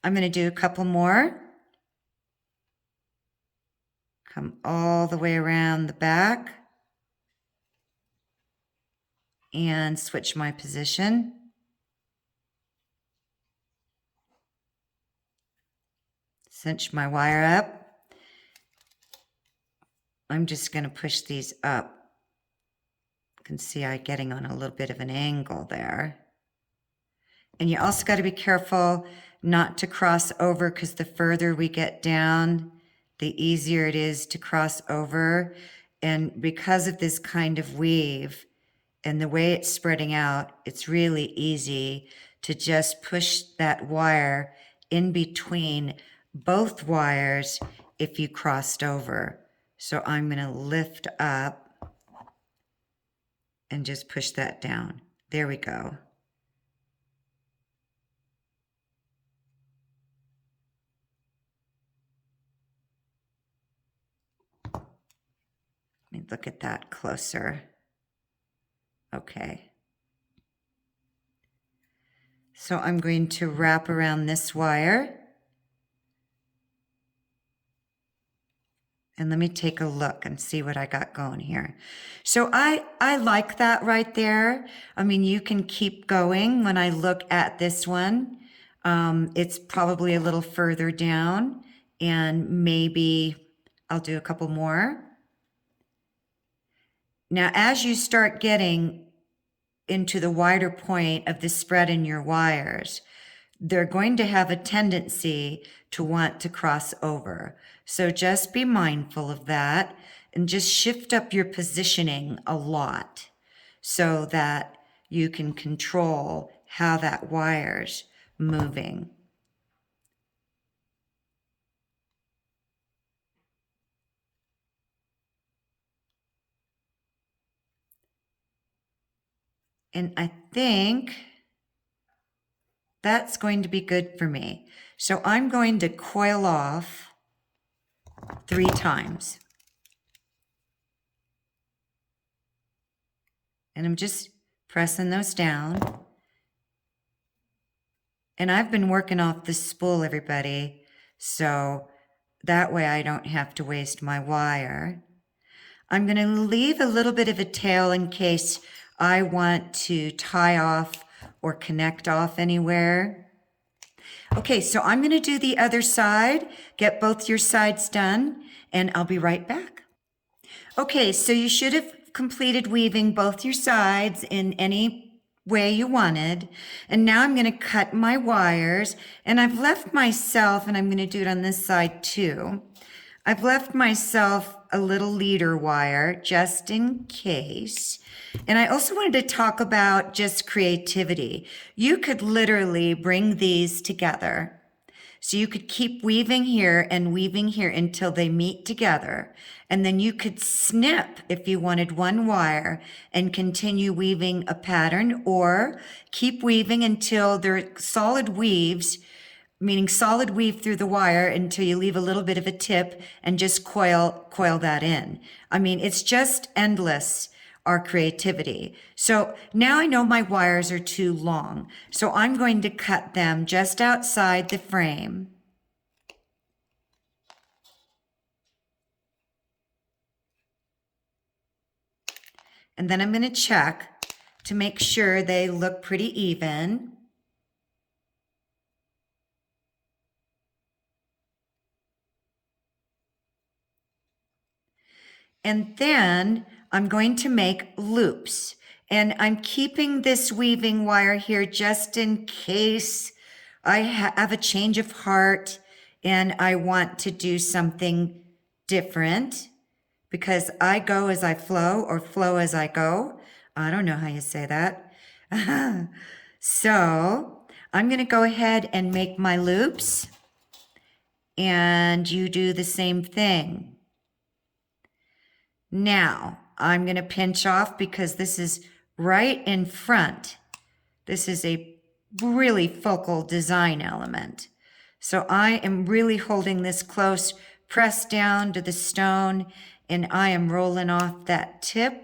I'm going to do a couple more. Come all the way around the back and switch my position. Cinch my wire up. I'm just going to push these up. You can see I'm getting on a little bit of an angle there. And you also got to be careful not to cross over, because the further we get down, the easier it is to cross over. And because of this kind of weave and the way it's spreading out, it's really easy to just push that wire in between both wires if you crossed over. So I'm going to lift up and just push that down. There we go. Let me look at that closer. Okay. So I'm going to wrap around this wire. And let me take a look and see what I got going here. So I like that right there. I mean, you can keep going. When I look at this one, it's probably a little further down, and maybe I'll do a couple more. Now, as you start getting into the wider point of the spread in your wires, they're going to have a tendency to want to cross over. So just be mindful of that and just shift up your positioning a lot so that you can control how that wire's moving. And I think that's going to be good for me. So I'm going to coil off 3 times. And I'm just pressing those down. And I've been working off the spool, everybody, so that way I don't have to waste my wire. I'm going to leave a little bit of a tail in case I want to tie off or connect off anywhere. Okay, so I'm going to do the other side, get both your sides done, and I'll be right back. Okay, so you should have completed weaving both your sides in any way you wanted. And now I'm going to cut my wires, and I've left myself, and I'm going to do it on this side too. I've left myself a little leader wire just in case. And I also wanted to talk about just creativity. You could literally bring these together. So you could keep weaving here and weaving here until they meet together. And then you could snip if you wanted one wire and continue weaving a pattern, or keep weaving until they're solid weaves, meaning solid weave through the wire until you leave a little bit of a tip and just coil that in. I mean, it's just endless, our creativity. So now I know my wires are too long. So I'm going to cut them just outside the frame. And then I'm going to check to make sure they look pretty even. And then I'm going to make loops. And I'm keeping this weaving wire here just in case I have a change of heart and I want to do something different, because I go as I flow, or flow as I go. I don't know how you say that. So I'm going to go ahead and make my loops, and you do the same thing. Now, I'm going to pinch off because this is right in front. This is a really focal design element. So I am really holding this close, pressed down to the stone, and I am rolling off that tip.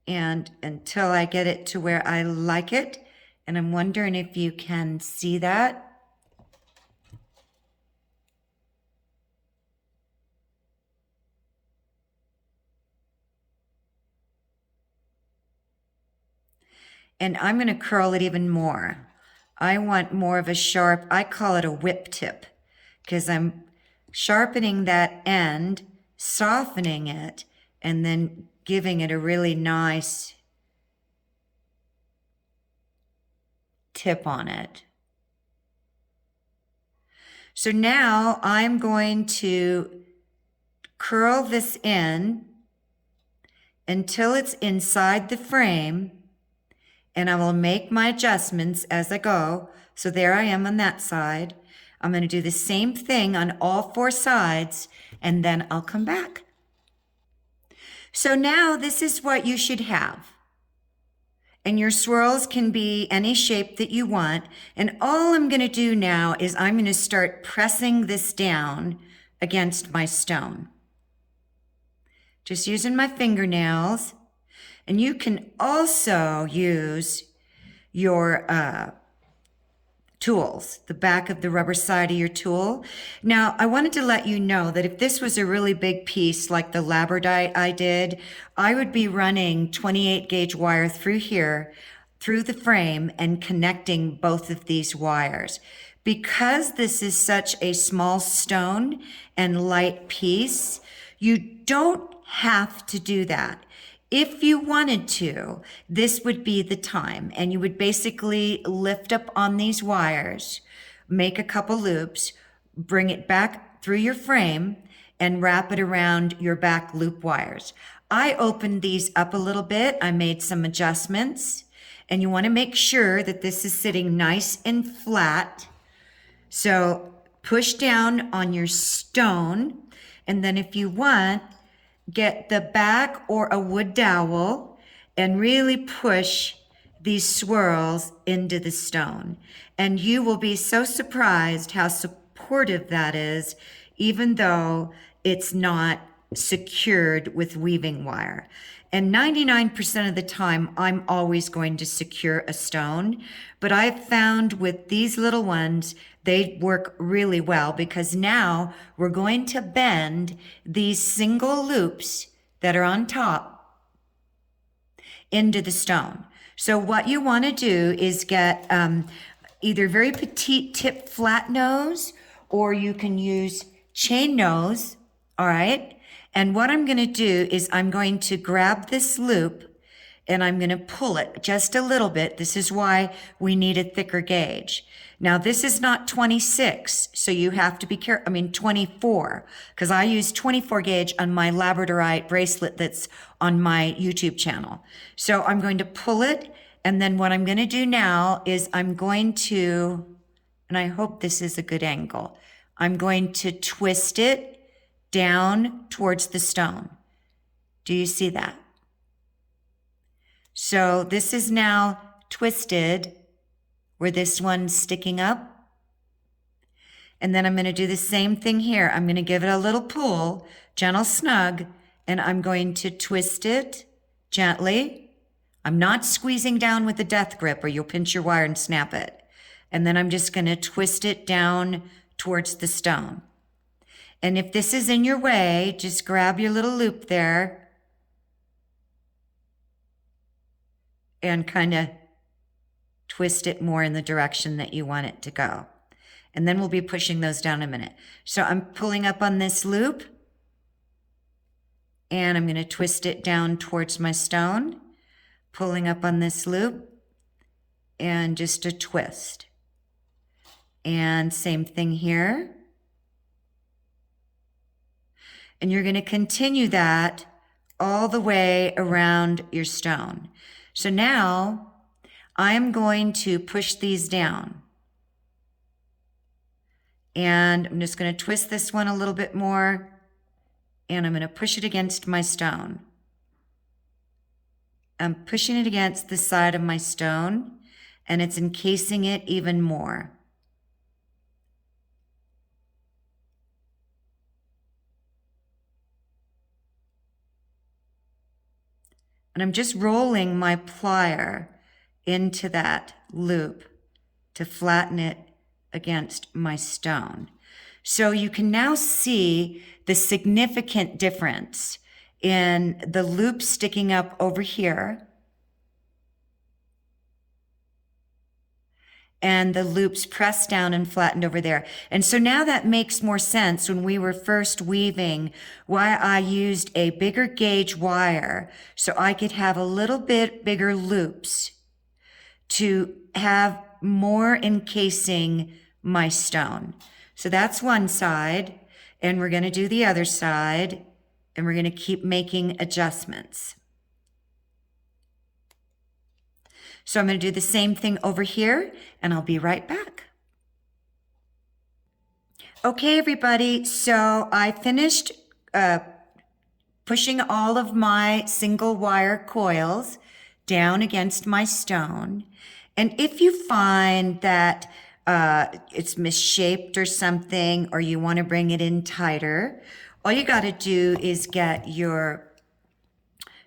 And until I get it to where I like it, And I'm wondering if you can see that. And I'm going to curl it even more. I want more of a sharp, I call it a whip tip, because I'm sharpening that end, softening it, and then giving it a really nice tip on it. So now I'm going to curl this in until it's inside the frame, and I will make my adjustments as I go. So there I am on that side. I'm going to do the same thing on all four sides, and then I'll come back. So now this is what you should have. And your swirls can be any shape that you want. And all I'm going to do now is I'm going to start pressing this down against my stone. Just using my fingernails. And you can also use your tools, the back of the rubber side of your tool. Now, I wanted to let you know that if this was a really big piece like the labradite I did, I would be running 28 gauge wire through here, through the frame, and connecting both of these wires. Because this is such a small stone and light piece, you don't have to do that. If you wanted to, this would be the time, and you would basically lift up on these wires, make a couple loops, bring it back through your frame, and wrap it around your back loop wires. I opened these up a little bit. I made some adjustments, and you want to make sure that this is sitting nice and flat. So push down on your stone, and then if you want, get the back or a wood dowel and really push these swirls into the stone. And you will be so surprised how supportive that is, even though it's not secured with weaving wire. And 99% of the time, I'm always going to secure a stone. But I've found with these little ones, they work really well because now we're going to bend these single loops that are on top into the stone. So what you want to do is get either very petite tip flat nose, or you can use chain nose, all right? And what I'm going to do is I'm going to grab this loop and I'm going to pull it just a little bit. This is why we need a thicker gauge. Now, this is not 26, so you have to be careful. 24, because I use 24 gauge on my labradorite bracelet that's on my YouTube channel. So I'm going to pull it, and then what I'm going to do now is I'm going to, and I hope this is a good angle, I'm going to twist it down towards the stone. Do you see that? So this is now twisted where this one's sticking up. And then I'm going to do the same thing here. I'm going to give it a little pull, gentle snug, and I'm going to twist it gently. I'm not squeezing down with a death grip or you'll pinch your wire and snap it. And then I'm just going to twist it down towards the stone. And if this is in your way, just grab your little loop there and kind of twist it more in the direction that you want it to go. And then we'll be pushing those down in a minute. So I'm pulling up on this loop and I'm going to twist it down towards my stone, pulling up on this loop and just a twist. And same thing here. And you're going to continue that all the way around your stone. So now I'm going to push these down. And I'm just going to twist this one a little bit more. And I'm going to push it against my stone. I'm pushing it against the side of my stone, and it's encasing it even more. And I'm just rolling my plier into that loop to flatten it against my stone. So you can now see the significant difference in the loop sticking up over here and the loops pressed down and flattened over there. And so now that makes more sense when we were first weaving, why I used a bigger gauge wire so I could have a little bit bigger loops to have more encasing my stone. So that's one side, and we're going to do the other side, and we're going to keep making adjustments. So I'm going to do the same thing over here, and I'll be right back. Okay, everybody, so I finished pushing all of my single wire coils down against my stone. And if you find that it's misshaped or something, or you want to bring it in tighter, all you got to do is get your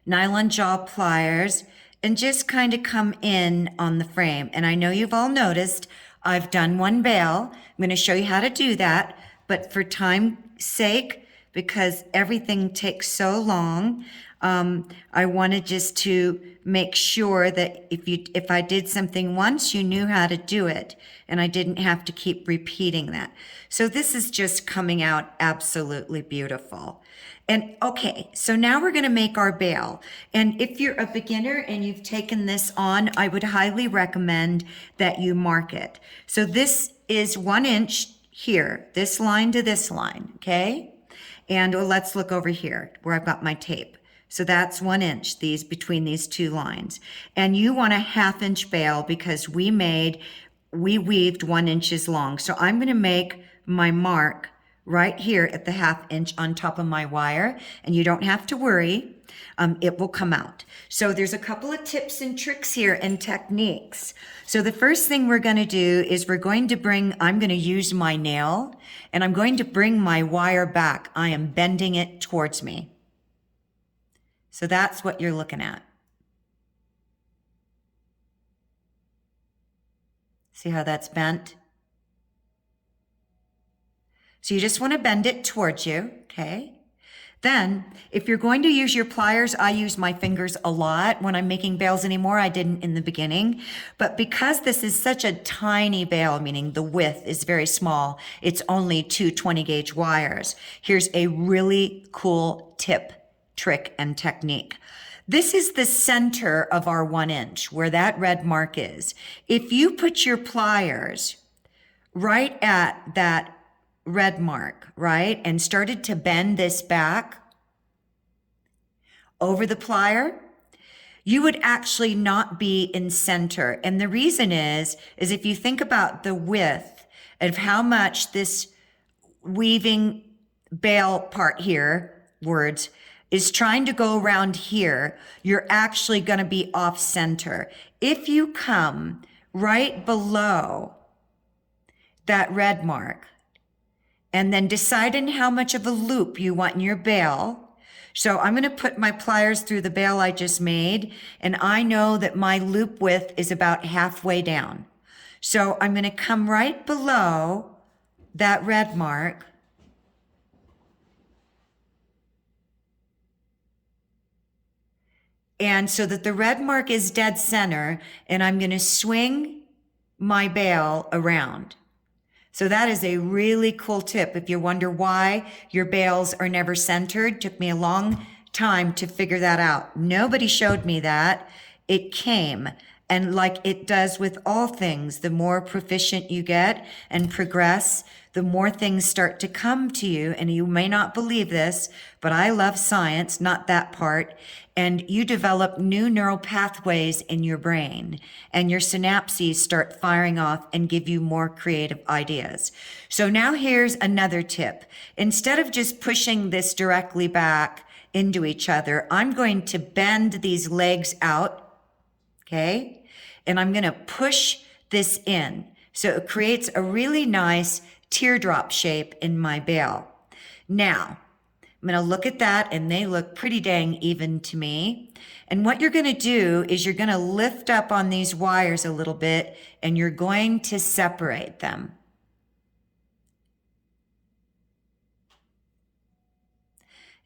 nylon jaw pliers and just kind of come in on the frame. And I know you've all noticed I've done one bail. I'm going to show you how to do that, but for time's sake, because everything takes so long, I wanted just to make sure that if I did something once, you knew how to do it, and I didn't have to keep repeating that. So this is just coming out absolutely beautiful. And okay, so now we're going to make our bail. And if you're a beginner and you've taken this on, I would highly recommend that you mark it. So this is 1 inch here, this line to this line, okay? And let's look over here where I've got my tape. So that's 1 inch, between these two lines. And you want a 1/2 inch bail because we weaved 1 inch long. So I'm going to make my mark right here at the 1/2 inch on top of my wire, and you don't have to worry, it will come out. So there's a couple of tips and tricks here and techniques. So the first thing we're going to do is I'm going to use my nail, and I'm going to bring my wire back. I am bending it towards me. So that's what you're looking at. See how that's bent? So you just want to bend it towards you, okay? Then, if you're going to use your pliers, I use my fingers a lot when I'm making bails anymore. I didn't in the beginning. But because this is such a tiny bail, meaning the width is very small, it's only 2 20-gauge wires. Here's a really cool tip, trick, and technique. This is the center of our 1 inch, where that red mark is. If you put your pliers right at that red mark, right, and started to bend this back over the plier, you would actually not be in center. And the reason is if you think about the width of how much this weaving bail part here, words, is trying to go around here, you're actually going to be off center. If you come right below that red mark, and then decide on how much of a loop you want in your bail. So I'm going to put my pliers through the bail I just made, and I know that my loop width is about halfway down. So I'm going to come right below that red mark, and so that the red mark is dead center, and I'm going to swing my bail around. So that is a really cool tip. If you wonder why your bails are never centered, took me a long time to figure that out. Nobody showed me that. It came. And like it does with all things, the more proficient you get and progress, the more things start to come to you. And you may not believe this, but I love science, not that part. And you develop new neural pathways in your brain, and your synapses start firing off and give you more creative ideas. So now here's another tip. Instead of just pushing this directly back into each other, I'm going to bend these legs out, okay? And I'm going to push this in. So it creates a really nice teardrop shape in my bail. Now, I'm going to look at that, and they look pretty dang even to me. And what you're going to do is you're going to lift up on these wires a little bit, and you're going to separate them.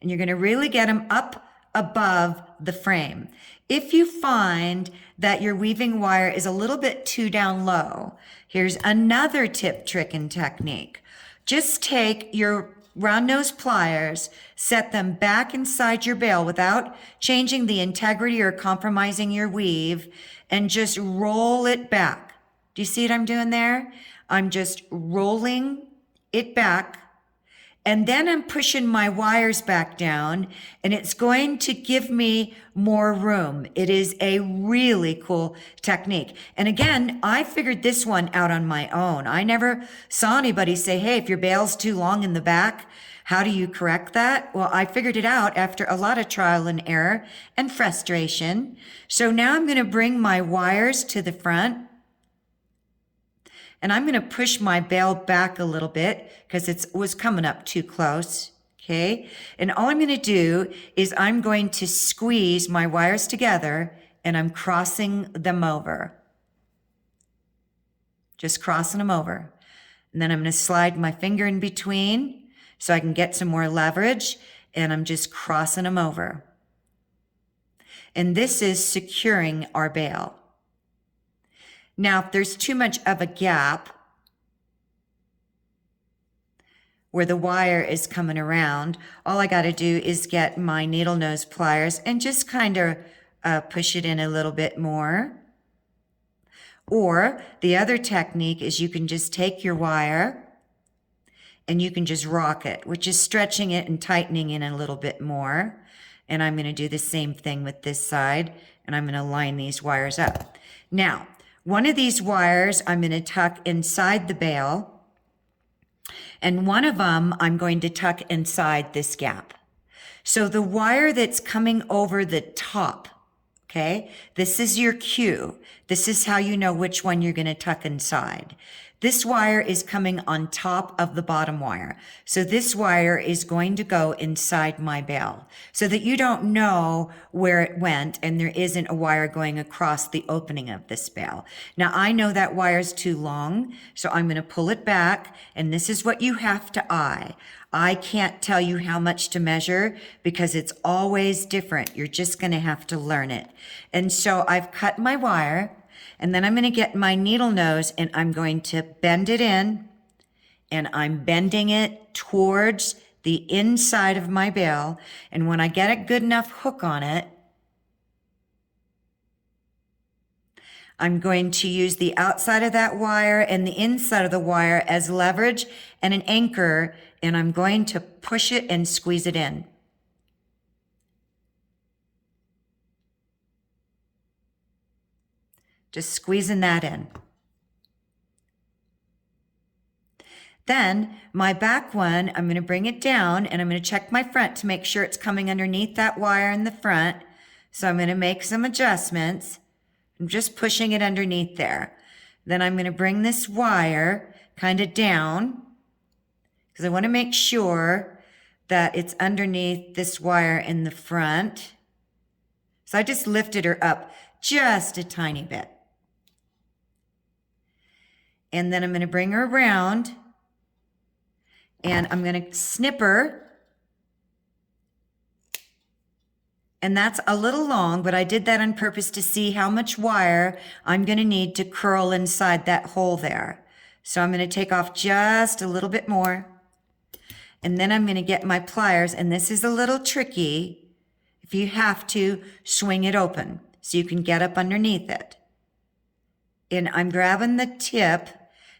And you're going to really get them up above the frame. If you find that your weaving wire is a little bit too down low, here's another tip, trick, and technique. Just take your round nose pliers, set them back inside your bale without changing the integrity or compromising your weave, and just roll it back. Do you see what I'm doing there? I'm just rolling it back, and then I'm pushing my wires back down, and it's going to give me more room. It is a really cool technique. And again, I figured this one out on my own. I never saw anybody say, hey, if your bale's too long in the back, how do you correct that? Well, I figured it out after a lot of trial and error and frustration. So now I'm going to bring my wires to the front, and I'm going to push my bale back a little bit because it was coming up too close. Okay. And all I'm going to do is I'm going to squeeze my wires together, and I'm crossing them over. Just crossing them over. And then I'm going to slide my finger in between so I can get some more leverage, and I'm just crossing them over. And this is securing our bale. Now, if there's too much of a gap where the wire is coming around, all I got to do is get my needle nose pliers and just kind of push it in a little bit more. Or the other technique is you can just take your wire and you can just rock it, which is stretching it and tightening it a little bit more. And I'm going to do the same thing with this side, and I'm going to line these wires up. Now, one of these wires I'm going to tuck inside the bale, and one of them I'm going to tuck inside this gap. So the wire that's coming over the top, okay, this is your cue. This is how you know which one you're going to tuck inside. This wire is coming on top of the bottom wire. So this wire is going to go inside my bale so that you don't know where it went and there isn't a wire going across the opening of this bale. Now I know that wire's too long, so I'm going to pull it back, and this is what you have to eye. I can't tell you how much to measure because it's always different. You're just going to have to learn it. And so I've cut my wire, and then I'm going to get my needle nose and I'm going to bend it in, and I'm bending it towards the inside of my bale. And when I get a good enough hook on it, I'm going to use the outside of that wire and the inside of the wire as leverage and an anchor, and I'm going to push it and squeeze it in. Just squeezing that in. Then my back one, I'm going to bring it down, and I'm going to check my front to make sure it's coming underneath that wire in the front. So I'm going to make some adjustments. I'm just pushing it underneath there. Then I'm going to bring this wire kind of down because I want to make sure that it's underneath this wire in the front. So I just lifted her up just a tiny bit. And then I'm going to bring her around, and I'm going to snip her. And that's a little long, but I did that on purpose to see how much wire I'm going to need to curl inside that hole there. So I'm going to take off just a little bit more. And then I'm going to get my pliers, and this is a little tricky. If you have to, swing it open so you can get up underneath it. And I'm grabbing the tip.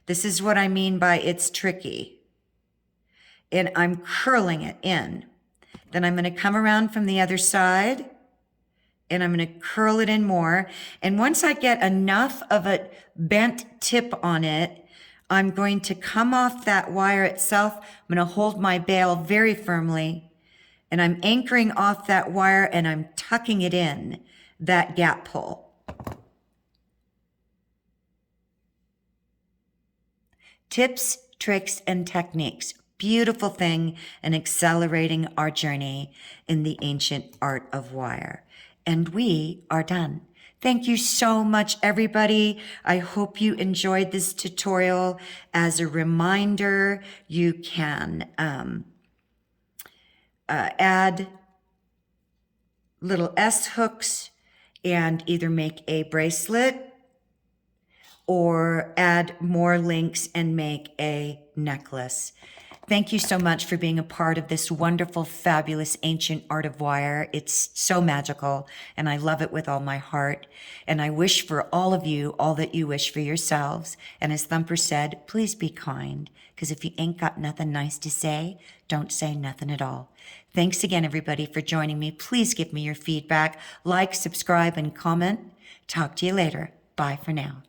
This is what I mean by it's tricky. And I'm curling it in. Then I'm going to come around from the other side, and I'm going to curl it in more. And once I get enough of a bent tip on it, I'm going to come off that wire itself. I'm going to hold my bale very firmly, and I'm anchoring off that wire, and I'm tucking it in that gap hole. Tips, tricks, and techniques. beautiful thing and accelerating our journey in the ancient art of wire. And we are done. Thank you so much, everybody. I hope you enjoyed this tutorial. As a reminder, you can add little S hooks and either make a bracelet or add more links and make a necklace. Thank you so much for being a part of this wonderful, fabulous ancient art of wire. It's so magical, and I love it with all my heart. And I wish for all of you all that you wish for yourselves. And as Thumper said, please be kind, because if you ain't got nothing nice to say, don't say nothing at all. Thanks again, everybody, for joining me. Please give me your feedback. Like, subscribe, and comment. Talk to you later. Bye for now.